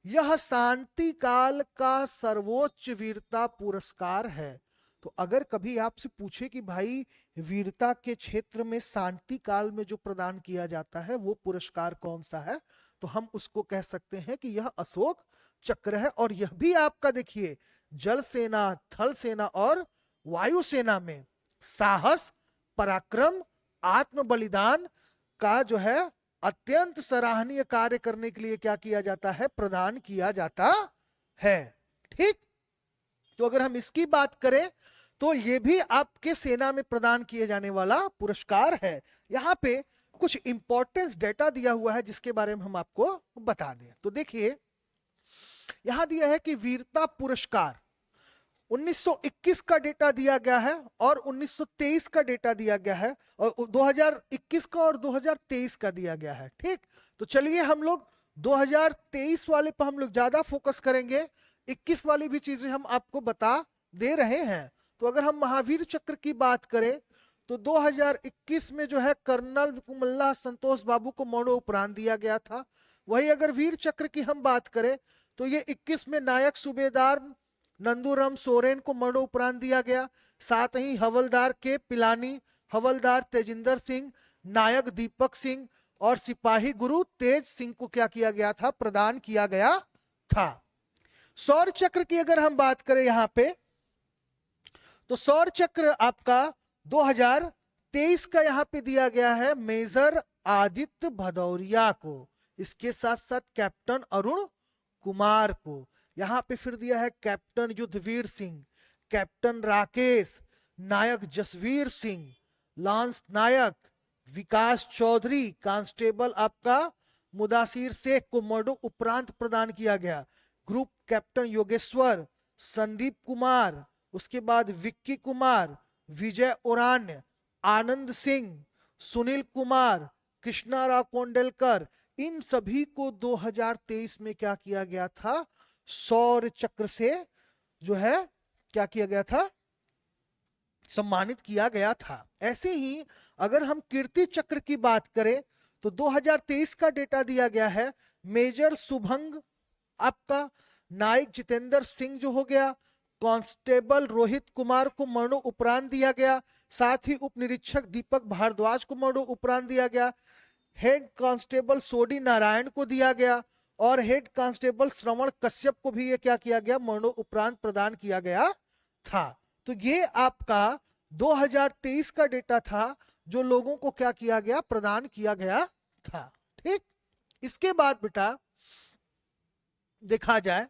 यह शांति काल का सर्वोच्च वीरता पुरस्कार है। तो अगर कभी आपसे पूछे कि भाई वीरता के क्षेत्र में शांति काल में जो प्रदान किया जाता है वो पुरस्कार कौन सा है, तो हम उसको कह सकते हैं कि यह अशोक चक्र है। और यह भी आपका देखिए जल सेना, थल सेना और वायु सेना में साहस, पराक्रम, आत्म बलिदान का जो है अत्यंत सराहनीय कार्य करने के लिए क्या किया जाता है? प्रदान किया जाता है। ठीक, तो अगर हम इसकी बात करें तो ये भी आपके सेना में प्रदान किए जाने वाला पुरस्कार है। यहाँ पे कुछ इंपॉर्टेंस डेटा दिया हुआ है जिसके बारे में हम आपको बता दें। तो देखिए यहां दिया है कि वीरता पुरस्कार 1921 का डेटा दिया गया है और 1923 का डेटा दिया गया है और 2021 का और 2023 का दिया गया है। ठीक, तो चलिए हम लोग 2023 वाले पर हम लोग ज्यादा फोकस करेंगे, 21 वाली भी चीजें हम आपको बता दे रहे हैं। तो अगर हम महावीर चक्र की बात करें तो 2021 में जो है कर्नल विकुमल्ला संतोष बाबू को मरणोपरांत दिया गया था। वही अगर वीर चक्र की हम बात करें तो ये 21 में नायक सूबेदार नंदूराम सोरेन को मरणोपरांत दिया गया, साथ ही हवलदार के पिलानी, हवलदार तेजिंदर सिंह, नायक दीपक सिंह और सिपाही गुरु तेज सिंह को क्या किया गया था? प्रदान किया गया था। सौर चक्र की अगर हम बात करें यहां पे तो सौर चक्र आपका 2023 का यहां पे दिया गया है मेजर आदित्य भदौरिया को, इसके साथ साथ कैप्टन अरुण कुमार को। यहां पे फिर दिया है कैप्टन युद्धवीर सिंह, कैप्टन राकेश, नायक जसवीर सिंह, लांस नायक विकास चौधरी कांस्टेबल आपका मुदासिर शेख को मरणोपरांत प्रदान किया गया। ग्रुप कैप्टन योगेश्वर, संदीप कुमार, उसके बाद विक्की कुमार, विजय ओरान्य, आनंद सिंह, सुनील कुमार, कृष्णाराव कोंडलकर, इन सभी को 2023 में क्या किया गया था, शौर्य चक्र से जो है क्या किया गया था, सम्मानित किया गया था। ऐसे ही अगर हम कीर्ति चक्र की बात करें तो 2023 का डेटा दिया गया है। मेजर शुभंग आपका नायक जितेंद्र सिंह जो हो गया, कांस्टेबल रोहित कुमार को मरणोपरांत दिया गया, साथ ही उप निरीक्षक दीपक भारद्वाज को मरणोपरांत दिया गया, हेड कांस्टेबल सोडी नारायण को दिया गया और हेड कांस्टेबल श्रवण कश्यप को भी ये क्या किया गया, मरणोपरांत प्रदान किया गया था। तो ये आपका 2023 का डेटा था जो लोगों को क्या किया गया, प्रदान किया गया था। ठीक, इसके बाद बेटा देखा जाए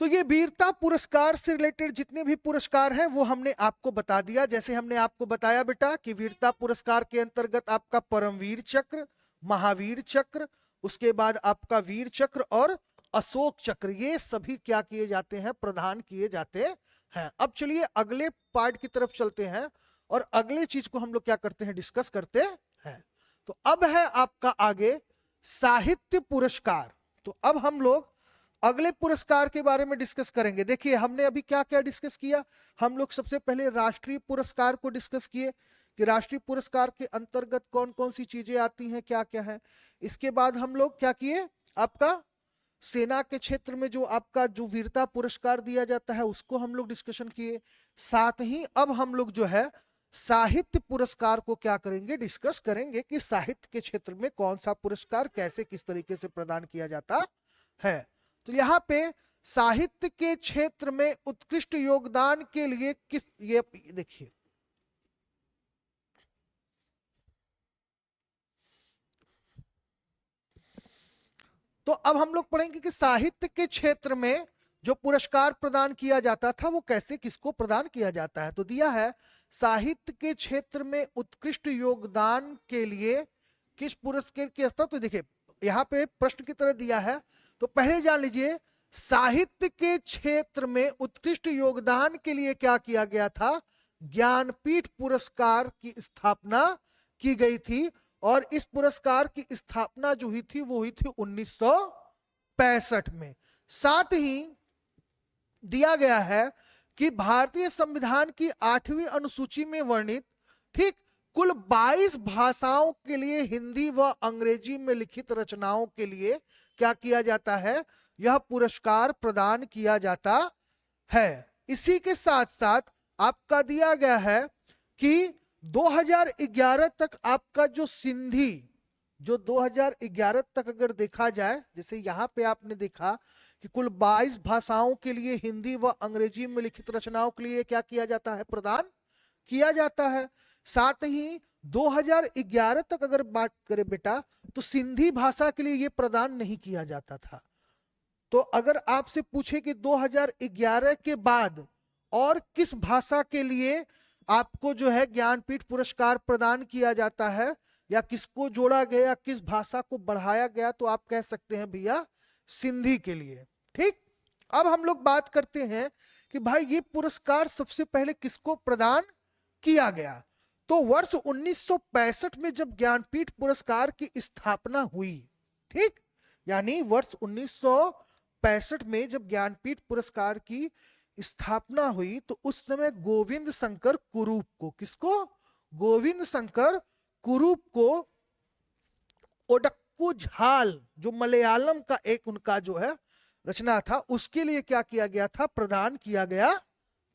तो ये वीरता पुरस्कार से रिलेटेड जितने भी पुरस्कार हैं वो हमने आपको बता दिया। जैसे हमने आपको बताया बेटा कि वीरता पुरस्कार के अंतर्गत आपका परमवीर चक्र, महावीर चक्र, उसके बाद आपका वीर चक्र और अशोक चक्र, ये सभी क्या किए जाते हैं, प्रदान किए जाते हैं। अब चलिए अगले पार्ट की तरफ चलते हैं और अगले चीज को हम लोग क्या करते हैं, डिस्कस करते हैं। तो अब है आपका आगे साहित्य पुरस्कार। तो अब हम लोग अगले पुरस्कार के बारे में डिस्कस करेंगे। देखिए हमने अभी क्या क्या डिस्कस किया, हम लोग सबसे पहले राष्ट्रीय पुरस्कार को डिस्कस किए कि राष्ट्रीय पुरस्कार के अंतर्गत कौन कौन सी चीजें आती हैं, क्या क्या है। इसके बाद हम लोग क्या किए, आपका सेना के क्षेत्र में जो आपका जो वीरता पुरस्कार दिया जाता है उसको हम लोग डिस्कशन किए। साथ ही अब हम लोग जो है साहित्य पुरस्कार को क्या करेंगे, डिस्कस करेंगे कि साहित्य के क्षेत्र में कौन सा पुरस्कार कैसे किस तरीके से प्रदान किया जाता है। तो यहाँ पे साहित्य के क्षेत्र में उत्कृष्ट योगदान के लिए किस, ये देखिए तो अब हम लोग पढ़ेंगे कि साहित्य के क्षेत्र में जो पुरस्कार प्रदान किया जाता था वो कैसे किसको प्रदान किया जाता है। तो दिया है साहित्य के क्षेत्र में उत्कृष्ट योगदान के लिए किस पुरस्कार के स्तर। तो देखिए यहाँ पे प्रश्न की तरह दिया है, तो पहले जान लीजिए साहित्य के क्षेत्र में उत्कृष्ट योगदान के लिए क्या किया गया था, ज्ञानपीठ पुरस्कार की स्थापना की गई थी और इस पुरस्कार की स्थापना जो हुई थी वो हुई थी 1965 में। साथ ही दिया गया है कि भारतीय संविधान की 8वीं अनुसूची में वर्णित ठीक कुल 22 भाषाओं के लिए हिंदी व अंग्रेजी में लिखित रचनाओं के लिए क्या किया जाता है, यह पुरस्कार प्रदान किया जाता है। इसी के साथ साथ आपका दिया गया है कि 2011 तक आपका जो सिंधी, जो 2011 तक अगर देखा जाए, जैसे यहां पे आपने देखा कि कुल 22 भाषाओं के लिए हिंदी व अंग्रेजी में लिखित रचनाओं के लिए क्या किया जाता है, प्रदान किया जाता है। साथ ही 2011 तक अगर बात करें बेटा तो सिंधी भाषा के लिए यह प्रदान नहीं किया जाता था। तो अगर आपसे पूछे कि 2011 के बाद और किस भाषा के लिए आपको जो है ज्ञानपीठ पुरस्कार प्रदान किया जाता है या किसको जोड़ा गया, किस भाषा को बढ़ाया गया, तो आप कह सकते हैं भैया सिंधी के लिए। ठीक, अब हम लोग बात करते हैं कि भाई ये पुरस्कार सबसे पहले किसको प्रदान किया गया। तो वर्ष 1965 में जब ज्ञानपीठ पुरस्कार की स्थापना हुई, ठीक, यानी वर्ष 1965 में जब ज्ञानपीठ पुरस्कार की स्थापना हुई तो उस समय गोविंद शंकर कुरूप को, किसको, गोविंद शंकर कुरूप को ओडक्कू झाल जो मलयालम का एक उनका जो है रचना था उसके लिए क्या किया गया था, प्रदान किया गया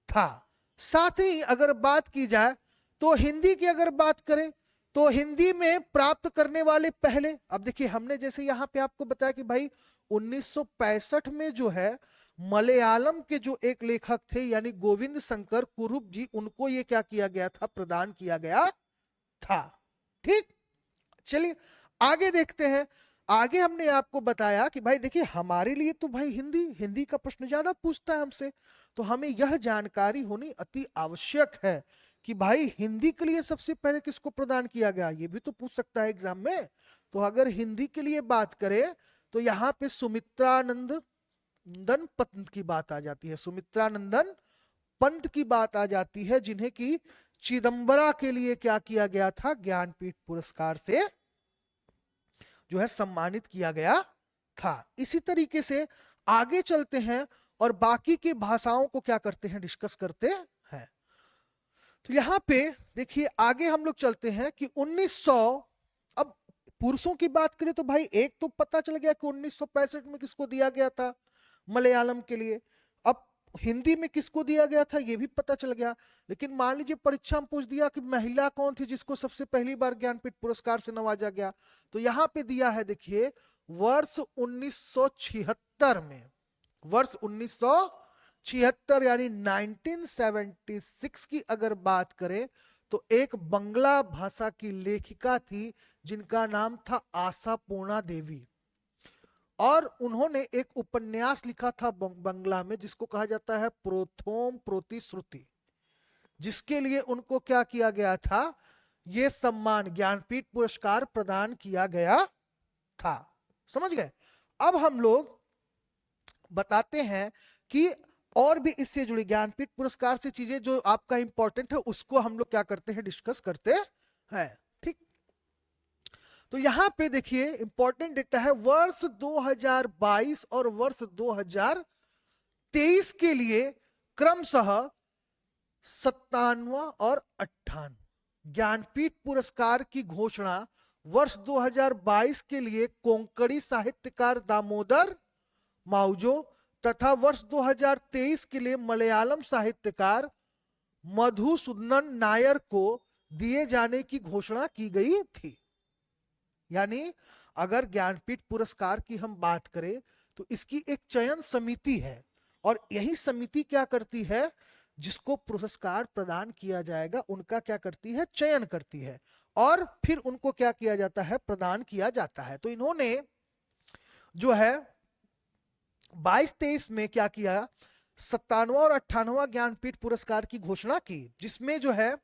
था। साथ ही अगर बात की जाए तो हिंदी की अगर बात करें तो हिंदी में प्राप्त करने वाले पहले, अब देखिए हमने जैसे यहाँ पे आपको बताया कि भाई 1965 में जो है मलयालम के जो एक लेखक थे यानी गोविंद शंकर कुरूप जी, उनको ये क्या किया गया था, प्रदान किया गया था। ठीक, चलिए आगे देखते हैं। आगे हमने आपको बताया कि भाई देखिए हमारे लिए तो भाई हिंदी का प्रश्न ज्यादा पूछता है हमसे, तो हमें यह जानकारी होनी अति आवश्यक है कि भाई हिंदी के लिए सबसे पहले किसको प्रदान किया गया, ये भी तो पूछ सकता है एग्जाम में। तो अगर हिंदी के लिए बात करें तो यहाँ पे सुमित्रानंदन पंत की बात आ जाती है, सुमित्रानंदन पंत की बात आ जाती है, जिन्हें की चिदंबरा के लिए क्या किया गया था, ज्ञानपीठ पुरस्कार से जो है सम्मानित किया गया था। इसी तरीके से आगे चलते हैं और बाकी की भाषाओं को क्या करते हैं, डिस्कस करते हैं। तो यहां पे देखिए आगे हम लोग चलते हैं कि 1900, अब पुरुषों की बात करें तो भाई एक तो पता चल गया कि 1965 में किसको दिया गया था मलयालम के लिए, अब हिंदी में किसको दिया गया था ये भी पता चल गया। लेकिन मान लीजिए परीक्षा में पूछ दिया कि महिला कौन थी जिसको सबसे पहली बार ज्ञानपीठ पुरस्कार से नवाजा गया, तो यहां पे दिया है देखिए वर्ष 1976 में, वर्ष 1976 यानी 1976 की अगर बात करें तो एक बंगला भाषा की लेखिका थी जिनका नाम था आशापूर्णा देवी, और उन्होंने एक उपन्यास लिखा था बंगला में जिसको कहा जाता है प्रोथोम प्रतिश्रुति, जिसके लिए उनको क्या किया गया था, ये सम्मान ज्ञानपीठ पुरस्कार प्रदान किया गया था। समझ गए। अब हम लोग बताते हैं कि और भी इससे जुड़ी ज्ञानपीठ पुरस्कार से चीजें जो आपका इंपॉर्टेंट है उसको हम लोग क्या करते हैं, डिस्कस करते हैं। ठीक, तो यहां पे देखिए इंपॉर्टेंट डेटा है वर्ष 2022 और वर्ष 2023 के लिए क्रमशः 57वां और 58वां ज्ञानपीठ पुरस्कार की घोषणा वर्ष 2022 के लिए कोंकणी साहित्यकार दामोदर माउजो तथा वर्ष 2023 के लिए मलयालम साहित्यकार मधुसूदनन नायर को दिए जाने की घोषणा की गई थी। यानी अगर ज्ञानपीठ पुरस्कार की हम बात करें तो इसकी एक चयन समिति है और यही समिति क्या करती है, जिसको पुरस्कार प्रदान किया जाएगा उनका क्या करती है, चयन करती है और फिर उनको क्या किया जाता है, प्रदान किया जाता है। तो इन्होंने जो है 22-23 में क्या किया, 57वां और 58वां ज्ञानपीठ पुरस्कार की घोषणा की, जिसमें जो है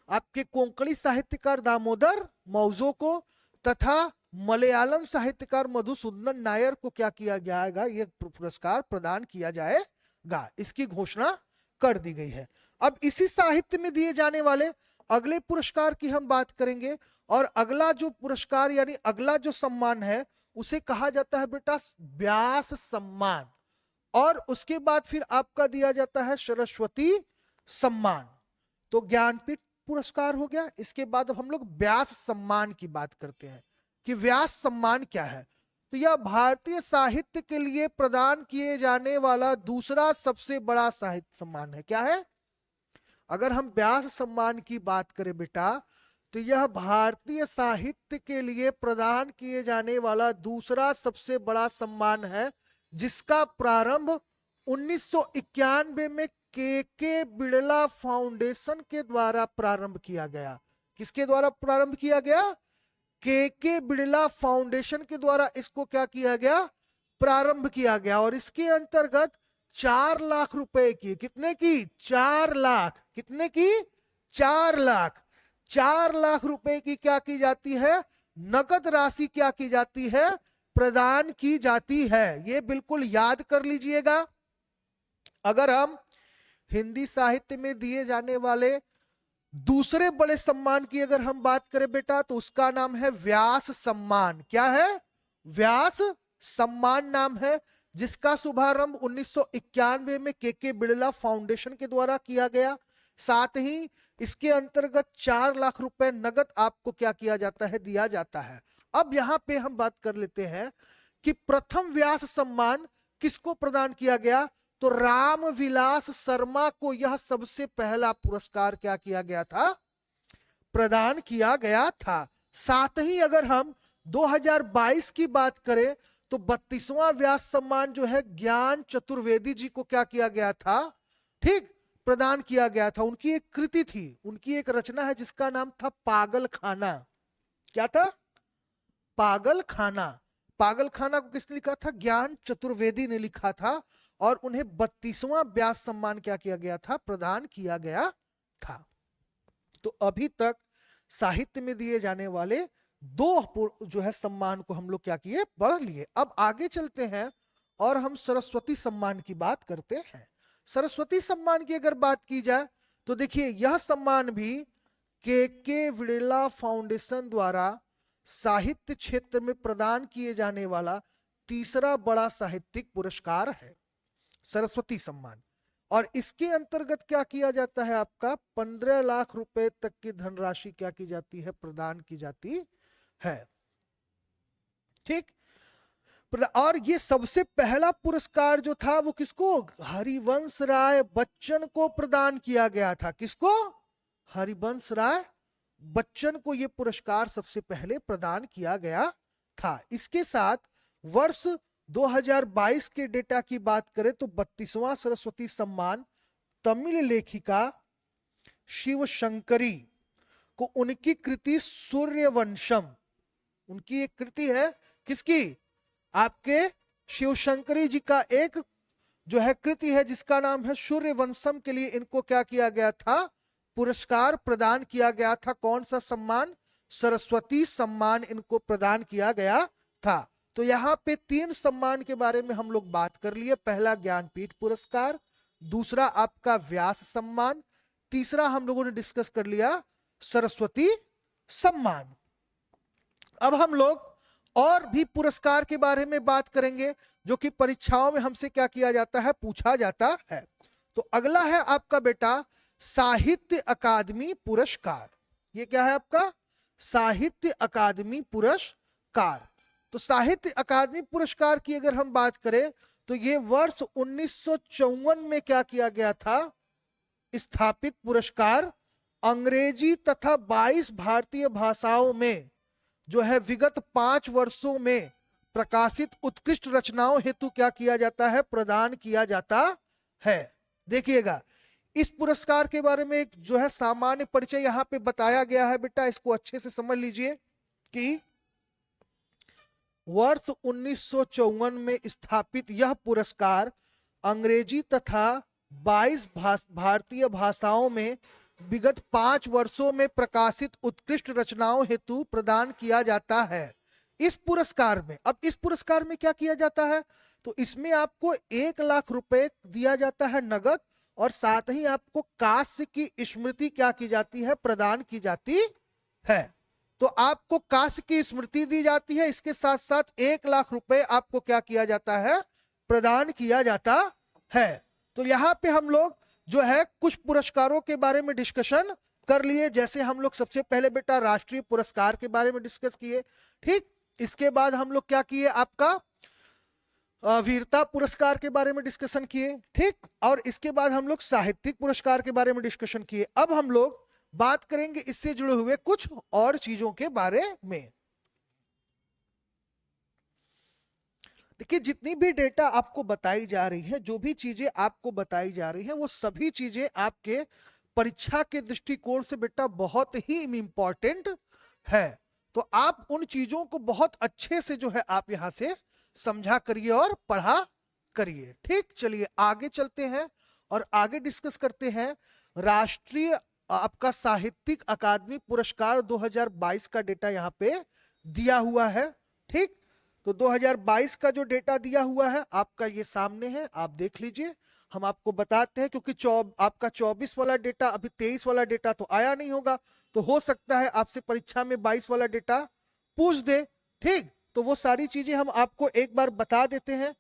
आपके कोंकणी साहित्यकार दामोदर मौजो को तथा मलयालम साहित्यकार मधुसूदनन नायर को क्या किया जाएगा, ये पुरस्कार प्रदान किया जाएगा, इसकी घोषणा कर दी गई है। अब इसी साहित्य में दिए जाने वाले अगले पुरस्कार की हम बात करेंगे और अगला जो पुरस्कार यानी अगला जो सम्मान है उसे कहा जाता है बेटा व्यास सम्मान, और उसके बाद फिर आपका दिया जाता है सरस्वती सम्मान। तो ज्ञानपीठ पुरस्कार हो गया, इसके बाद हम लोग व्यास सम्मान की बात करते हैं कि व्यास सम्मान क्या है। तो यह भारतीय साहित्य के लिए प्रदान किए जाने वाला दूसरा सबसे बड़ा साहित्य सम्मान है। क्या है, अगर हम व्यास सम्मान की बात करें बेटा तो यह भारतीय साहित्य के लिए प्रदान किए जाने वाला दूसरा सबसे बड़ा सम्मान है, जिसका प्रारंभ 1991 में के बिड़ला फाउंडेशन के द्वारा प्रारंभ किया गया। किसके द्वारा प्रारंभ किया गया, के बिड़ला फाउंडेशन के द्वारा इसको क्या किया गया, प्रारंभ किया गया, और इसके अंतर्गत 4 लाख रुपए की, कितने की, 4 लाख, कितने की, 4 लाख, 4 लाख रुपए की क्या की जाती है, नकद राशि क्या की जाती है, प्रदान की जाती है। ये बिल्कुल याद कर लीजिएगा। अगर हम हिंदी साहित्य में दिए जाने वाले दूसरे बड़े सम्मान की अगर हम बात करें बेटा तो उसका नाम है व्यास सम्मान। क्या है, व्यास सम्मान नाम है, जिसका शुभारंभ 1991 में के बिड़ला फाउंडेशन के द्वारा किया गया। साथ ही इसके अंतर्गत 4 लाख रुपए नगद आपको क्या किया जाता है, दिया जाता है। अब यहां पे हम बात कर लेते हैं कि प्रथम व्यास सम्मान किसको प्रदान किया गया, तो रामविलास शर्मा को यह सबसे पहला पुरस्कार क्या किया गया था, प्रदान किया गया था। साथ ही अगर हम 2022 की बात करें तो 32वां व्यास सम्मान जो है ज्ञान चतुर्वेदी जी को क्या किया गया था, ठीक, प्रदान किया गया था। उनकी एक कृति थी, उनकी एक रचना है जिसका नाम था पागल खाना। क्या था, पागल खाना। पागल खाना को किसने लिखा था, ज्ञान चतुर्वेदी ने लिखा था, और उन्हें 32वां व्यास सम्मान क्या किया गया था, प्रदान किया गया था। तो अभी तक साहित्य में दिए जाने वाले दो जो है सम्मान को हम लोग क्या किए, पढ़ लिए। अब आगे चलते हैं और हम सरस्वती सम्मान की बात करते हैं। सरस्वती सम्मान की अगर बात की जाए तो देखिए यह सम्मान भी के विड़ला फाउंडेशन द्वारा साहित्य क्षेत्र में प्रदान किए जाने वाला तीसरा बड़ा साहित्यिक पुरस्कार है, सरस्वती सम्मान। और इसके अंतर्गत क्या किया जाता है, आपका 15 लाख रुपए तक की धनराशि क्या की जाती है, प्रदान की जाती है। ठीक। और ये सबसे पहला पुरस्कार जो था वो किसको, हरिवंश राय बच्चन को प्रदान किया गया था। किसको, हरिवंश राय बच्चन को ये पुरस्कार सबसे पहले प्रदान किया गया था। इसके साथ वर्ष 2022 के डेटा की बात करें तो 32वां सरस्वती सम्मान तमिल लेखिका शिव शंकरी को उनकी कृति सूर्यवंशम, उनकी एक कृति है किसकी, आपके शिव शंकरी जी का एक जो है कृति है जिसका नाम है सूर्यवंशम, के लिए इनको क्या किया गया था, पुरस्कार प्रदान किया गया था। कौन सा सम्मान, सरस्वती सम्मान इनको प्रदान किया गया था। तो यहाँ पे 3 सम्मान के बारे में हम लोग बात कर लिए। पहला ज्ञानपीठ पुरस्कार, दूसरा आपका व्यास सम्मान, तीसरा हम लोगों ने डिस्कस कर लिया सरस्वती सम्मान। अब हम लोग और भी पुरस्कार के बारे में बात करेंगे जो कि परीक्षाओं में हमसे क्या किया जाता है, पूछा जाता है। तो अगला है आपका बेटा साहित्य अकादमी पुरस्कार। ये क्या है आपका, साहित्य अकादमी पुरस्कार। तो साहित्य अकादमी पुरस्कार की अगर हम बात करें तो ये वर्ष 1954 में क्या किया गया था, स्थापित पुरस्कार। अंग्रेजी तथा 22 भारतीय भाषाओं में जो है विगत 5 वर्षों में प्रकाशित उत्कृष्ट रचनाओं हेतु क्या किया जाता है, प्रदान किया जाता है। देखिएगा इस पुरस्कार के बारे में एक जो है सामान्य परिचय यहाँ पे बताया गया है बेटा, इसको अच्छे से समझ लीजिए कि वर्ष 1954 में स्थापित यह पुरस्कार अंग्रेजी तथा 22 भारतीय भाषाओं में विगत 5 वर्षों में प्रकाशित उत्कृष्ट रचनाओं हेतु प्रदान किया जाता है। इस पुरस्कार में, अब इस पुरस्कार में क्या किया जाता है, तो इसमें आपको 1 लाख रुपए दिया जाता है नगद, और साथ ही आपको कांस्य की स्मृति क्या की जाती है, प्रदान की जाती है। तो आपको कांस्य की स्मृति दी जाती है, इसके साथ साथ 1 लाख रुपए आपको क्या किया जाता है, प्रदान किया जाता है। तो यहाँ पे हम लोग जो है कुछ पुरस्कारों के बारे में डिस्कशन कर लिए। जैसे हम लोग सबसे पहले बेटा राष्ट्रीय पुरस्कार के बारे में डिस्कस किए, ठीक। इसके बाद हम लोग क्या किए, आपका वीरता पुरस्कार के बारे में डिस्कशन किए, ठीक। और इसके बाद हम लोग साहित्यिक पुरस्कार के बारे में डिस्कशन किए। अब हम लोग बात करेंगे इससे जुड़े हुए कुछ और चीजों के बारे में। देखिए जितनी भी डेटा आपको बताई जा रही है, जो भी चीजें आपको बताई जा रही है, वो सभी चीजें आपके परीक्षा के दृष्टिकोण से बेटा बहुत ही इंपॉर्टेंट है। तो आप उन चीजों को बहुत अच्छे से जो है आप यहां से समझा करिए और पढ़ा करिए, ठीक। चलिए आगे चलते हैं और आगे डिस्कस करते हैं राष्ट्रीय आपका साहित्यिक अकादमी पुरस्कार 2022 का डेटा यहाँ पे दिया हुआ है, ठीक। तो 2022 का जो डेटा दिया हुआ है आपका ये सामने है, आप देख लीजिए। हम आपको बताते हैं क्योंकि आपका 24 वाला डेटा, अभी 23 वाला डेटा तो आया नहीं होगा, तो हो सकता है आपसे परीक्षा में 22 वाला डेटा पूछ दे, ठीक। तो वो सारी चीजें हम आपको एक बार बता देते हैं।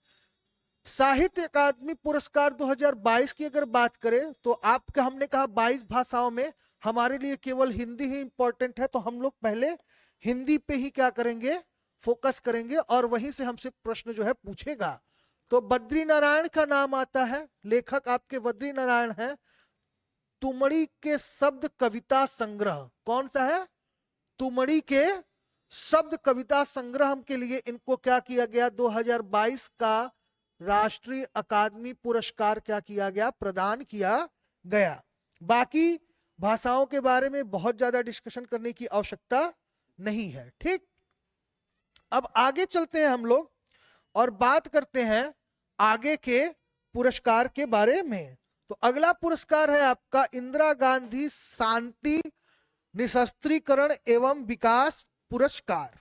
साहित्य अकादमी पुरस्कार 2022 की अगर बात करें तो आपका, हमने कहा 22 भाषाओं में, हमारे लिए केवल हिंदी ही इंपॉर्टेंट है, तो हम लोग पहले हिंदी पे ही क्या करेंगे, फोकस करेंगे, और वहीं से हमसे प्रश्न जो है पूछेगा। तो बद्री नारायण का नाम आता है, लेखक आपके बद्री नारायण है। तुमड़ी के शब्द कविता संग्रह, कौन सा है, तुमड़ी के शब्द कविता संग्रह के लिए इनको क्या किया गया, 2022 का राष्ट्रीय अकादमी पुरस्कार क्या किया गया, प्रदान किया गया। बाकी भाषाओं के बारे में बहुत ज्यादा डिस्कशन करने की आवश्यकता नहीं है, ठीक। अब आगे चलते हैं हम लोग और बात करते हैं आगे के पुरस्कार के बारे में। तो अगला पुरस्कार है आपका इंदिरा गांधी शांति निशस्त्रीकरण एवं विकास पुरस्कार।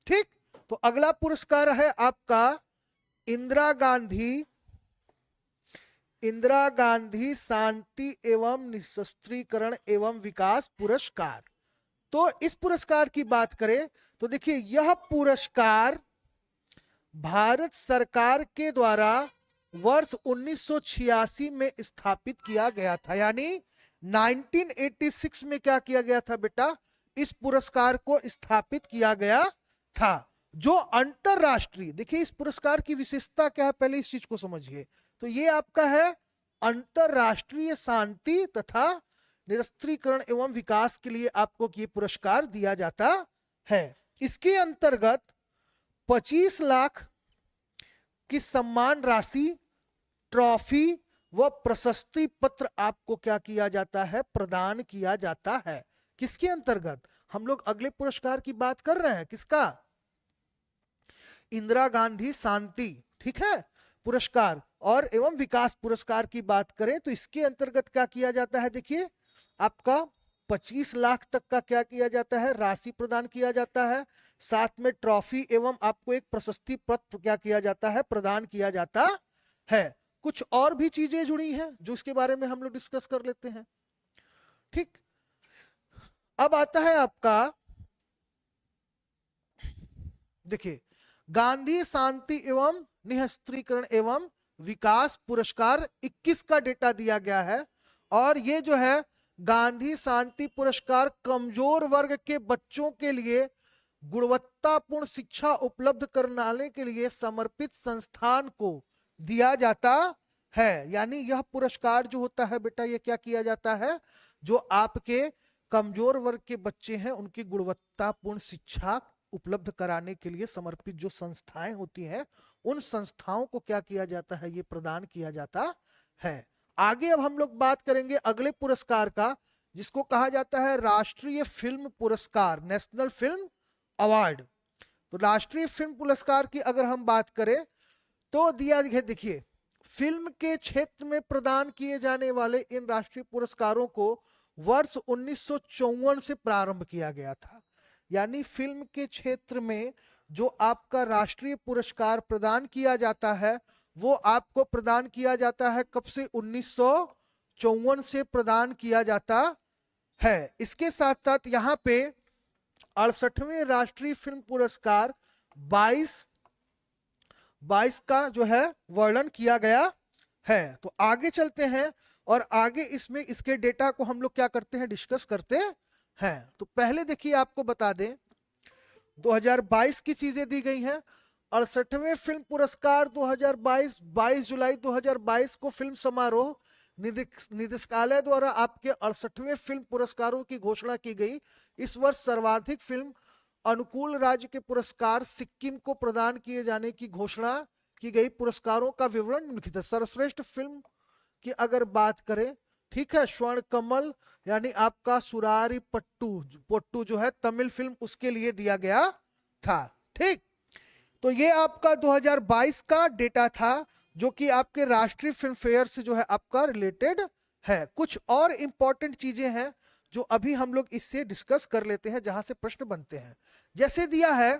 ठीक, तो अगला पुरस्कार है आपका इंदिरा गांधी शांति एवं निशस्त्रीकरण एवं विकास पुरस्कार। तो इस पुरस्कार की बात करें तो देखिए, यह पुरस्कार भारत सरकार के द्वारा वर्ष 1986 में स्थापित किया गया था। यानी 1986 में क्या किया गया था बेटा, इस पुरस्कार को स्थापित किया गया था, जो अंतरराष्ट्रीय, देखिए इस पुरस्कार की विशेषता क्या है, पहले इस चीज को समझिए। तो ये आपका है अंतरराष्ट्रीय शांति तथा निरस्त्रीकरण एवं विकास के लिए आपको ये पुरस्कार दिया जाता है। इसके अंतर्गत 25 लाख की सम्मान राशि, ट्रॉफी व प्रशस्ति पत्र आपको क्या किया जाता है, प्रदान किया जाता है। किसके अंतर्गत, हम लोग अगले पुरस्कार की बात कर रहे हैं, किसका, इंदिरा गांधी शांति, ठीक है, पुरस्कार और एवं विकास पुरस्कार की बात करें तो इसके अंतर्गत क्या किया जाता है, देखिए आपका 25 लाख तक का क्या किया जाता है, राशि प्रदान किया जाता है, साथ में ट्रॉफी एवं आपको एक प्रशस्ति पत्र क्या किया जाता है, प्रदान किया जाता है। कुछ और भी चीजें जुड़ी हैं जो इसके बारे में हम लोग डिस्कस कर लेते हैं। ठीक, अब आता है आपका, देखिए गांधी शांति एवं निशस्त्रीकरण एवं विकास पुरस्कार 21 का डेटा दिया गया है। और ये जो है गांधी शांति पुरस्कार कमजोर वर्ग के बच्चों के लिए गुणवत्तापूर्ण शिक्षा उपलब्ध कराने के लिए समर्पित संस्थान को दिया जाता है। यानी यह पुरस्कार जो होता है बेटा, ये क्या किया जाता है, जो आपके कमजोर वर्ग के बच्चे हैं उनकी गुणवत्तापूर्ण शिक्षा उपलब्ध कराने के लिए समर्पित जो संस्थाएं होती हैं, उन संस्थाओं को क्या किया जाता है, ये प्रदान किया जाता है। आगे अब हम लोग बात करेंगे अगले पुरस्कार का, जिसको कहा जाता है राष्ट्रीय फिल्म पुरस्कार, नेशनल फिल्म अवार्ड। तो राष्ट्रीय फिल्म पुरस्कार की अगर हम बात करें तो दिया है, देखिए फिल्म के क्षेत्र में प्रदान किए जाने वाले इन राष्ट्रीय पुरस्कारों को वर्ष 1954 से प्रारंभ किया गया था। यानी फिल्म के क्षेत्र में जो आपका राष्ट्रीय पुरस्कार प्रदान किया जाता है वो आपको प्रदान किया जाता है कब से, 1954 से प्रदान किया जाता है। इसके साथ साथ यहाँ पे 68वें राष्ट्रीय फिल्म पुरस्कार 22 का जो है वर्णन किया गया है। तो आगे चलते हैं और आगे इसमें इसके डेटा को हम लोग क्या करते हैं, डिस्कस करते हैं। तो पहले देखिए आपको बता दें 2022 की चीजें दी गई हैं। 68वें फिल्म पुरस्कार 2022 22 जुलाई 2022 को फिल्म समारोह निदेशालय द्वारा आपके 68वें फिल्म पुरस्कारों की घोषणा की गई। इस वर्ष सर्वाधिक फिल्म अनुकूल राज्य के पुरस्कार सिक्किम को प्रदान किए जाने की घोषणा की गई। पुरस्कारों का विवरण निम्नलिखित है। सर्वश्रेष्ठ फिल्म की अगर बात करें, ठीक है, स्वर्ण कमल यानी आपका सुरारी पट्टू जो है तमिल फिल्म, उसके लिए दिया गया था। ठीक, तो ये आपका 2022 का डेटा था जो कि आपके राष्ट्रीय फिल्म फेयर से जो है आपका रिलेटेड है। कुछ और इंपॉर्टेंट चीजें हैं जो अभी हम लोग इससे डिस्कस कर लेते हैं, जहां से प्रश्न बनते हैं। जैसे दिया है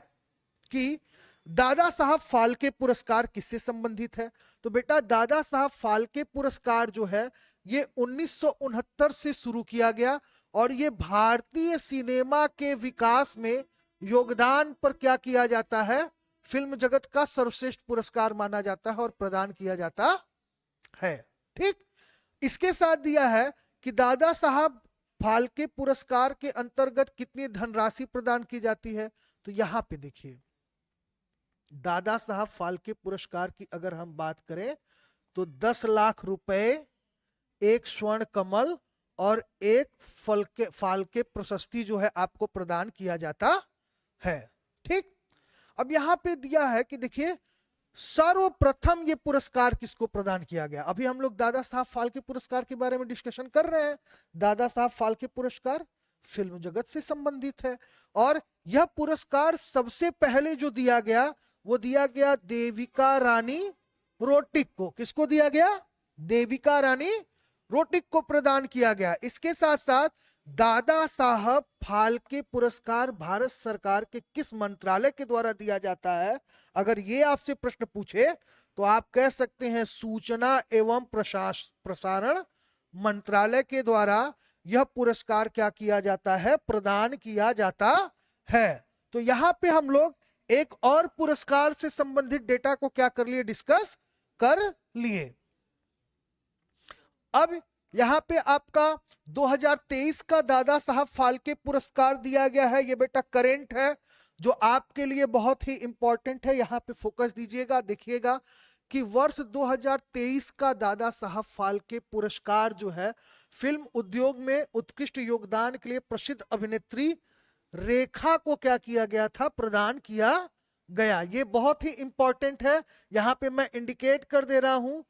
कि दादा साहब फाल्के पुरस्कार किससे संबंधित है, तो बेटा दादा साहब फाल्के पुरस्कार जो है ये 1969 से शुरू किया गया और ये भारतीय सिनेमा के विकास में योगदान पर क्या किया जाता है, फिल्म जगत का सर्वश्रेष्ठ पुरस्कार माना जाता है और प्रदान किया जाता है। ठीक, इसके साथ दिया है कि दादा साहब फाल्के पुरस्कार के अंतर्गत कितनी धनराशि प्रदान की जाती है। तो यहां पे देखिए दादा साहब फाल्के पुरस्कार की अगर हम बात करें तो 10 लाख रुपए, एक स्वर्ण कमल और एक फाल्के प्रशस्ति जो है आपको प्रदान किया जाता है। ठीक, अब यहां पे दिया है कि देखिए सर्वप्रथम ये पुरस्कार किसको प्रदान किया गया। अभी हम लोग दादा साहब फाल्के पुरस्कार के बारे में डिस्कशन कर रहे हैं। दादा साहब फाल्के पुरस्कार फिल्म जगत से संबंधित है और यह पुरस्कार सबसे पहले जो दिया गया वो दिया गया देविका रानी रोटिक को। किसको दिया गया, देविका रानी रोटिक को प्रदान किया गया। इसके साथ साथ दादा साहब फाल्के पुरस्कार भारत सरकार के किस मंत्रालय के द्वारा दिया जाता है? अगर ये आपसे प्रश्न पूछे तो आप कह सकते हैं सूचना एवं प्रसारण मंत्रालय के द्वारा यह पुरस्कार क्या किया जाता है? प्रदान किया जाता है। तो यहां पे हम लोग एक और पुरस्कार से संबंधित डेटा को क्या कर लिए? डिस्कस कर लिए। अब यहां पे आपका 2023 का दादा साहब फाल्के पुरस्कार दिया गया है। ये बेटा करेंट है, जो आपके लिए बहुत ही इंपॉर्टेंट है। यहां पे फोकस दीजिएगा, देखिएगा कि वर्ष 2023 का दादा साहब फाल्के पुरस्कार जो है फिल्म उद्योग में उत्कृष्ट योगदान के लिए प्रसिद्ध अभिनेत्री रेखा को क्या किया गया था? प्रदान किया गया। ये बहुत ही इंपॉर्टेंट है, यहां पे मैं इंडिकेट कर दे रहा हूं।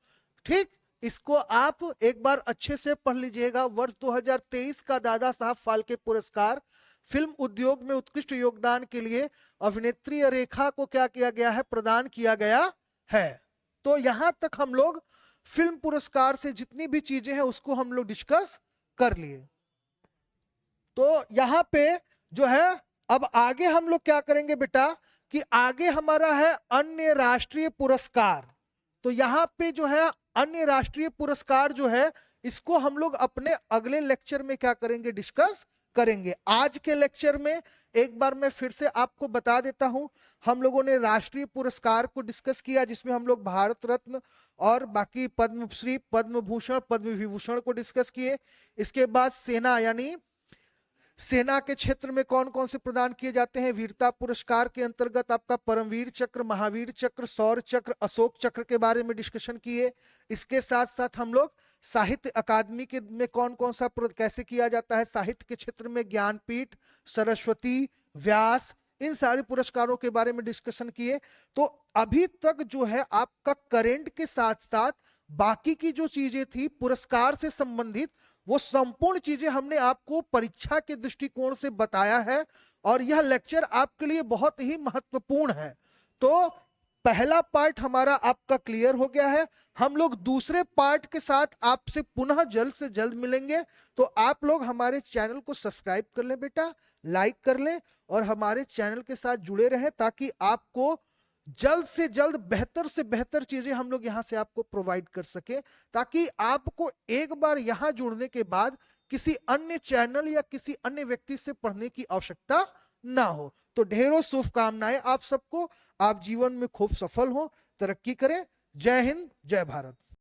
ठीक, इसको आप एक बार अच्छे से पढ़ लीजिएगा। वर्ष 2023 का दादा साहब फाल्के पुरस्कार फिल्म उद्योग में उत्कृष्ट योगदान के लिए अभिनेत्री रेखा को क्या किया गया है? प्रदान किया गया है। तो यहां तक हम लोग फिल्म पुरस्कार से जितनी भी चीजें हैं उसको हम लोग डिस्कस कर लिए। तो यहां पे जो है अब आगे हम लोग क्या करेंगे बेटा कि आगे हमारा है अन्य राष्ट्रीय पुरस्कार। तो यहां पे जो है अन्य राष्ट्रीय पुरस्कार जो है इसको हम लोग अपने अगले लेक्चर में क्या करेंगे? डिस्कस करेंगे। आज के लेक्चर में एक बार मैं फिर से आपको बता देता हूं, हम लोगों ने राष्ट्रीय पुरस्कार को डिस्कस किया जिसमें हम लोग भारत रत्न और बाकी पद्मश्री, पद्म भूषण, पद्म विभूषण को डिस्कस किए। इसके बाद सेना यानी सेना के क्षेत्र में कौन कौन से प्रदान किए जाते हैं? वीरता पुरस्कार के अंतर्गत आपका परमवीर चक्र, महावीर चक्र, शौर्य चक्र, अशोक चक्र के बारे में डिस्कशन किए। इसके साथ साथ हम लोग साहित्य अकादमी के में कौन कौन सा कैसे किया जाता है, साहित्य के क्षेत्र में ज्ञानपीठ, सरस्वती, व्यास, इन सारे पुरस्कारों के बारे में डिस्कशन किए। तो अभी तक जो है आपका करेंट के साथ साथ बाकी की जो चीजें थी पुरस्कार से संबंधित, वो संपूर्ण चीजें हमने आपको परीक्षा के दृष्टिकोण से बताया है और यह लेक्चर आपके लिए बहुत ही महत्वपूर्ण है। तो पहला पार्ट हमारा आपका क्लियर हो गया है। हम लोग दूसरे पार्ट के साथ आपसे पुनः जल्द से जल्द मिलेंगे। तो आप लोग हमारे चैनल को सब्सक्राइब कर लें बेटा, लाइक कर लें और हमारे चैनल के साथ जुड़े रहें ताकि आपको जल्द से जल्द बेहतर से बेहतर चीजें हम लोग यहां से आपको प्रोवाइड कर सके, ताकि आपको एक बार यहां जुड़ने के बाद किसी अन्य चैनल या किसी अन्य व्यक्ति से पढ़ने की आवश्यकता ना हो। तो ढेरों शुभकामनाएं आप सबको, आप जीवन में खूब सफल हो, तरक्की करें। जय हिंद, जय भारत।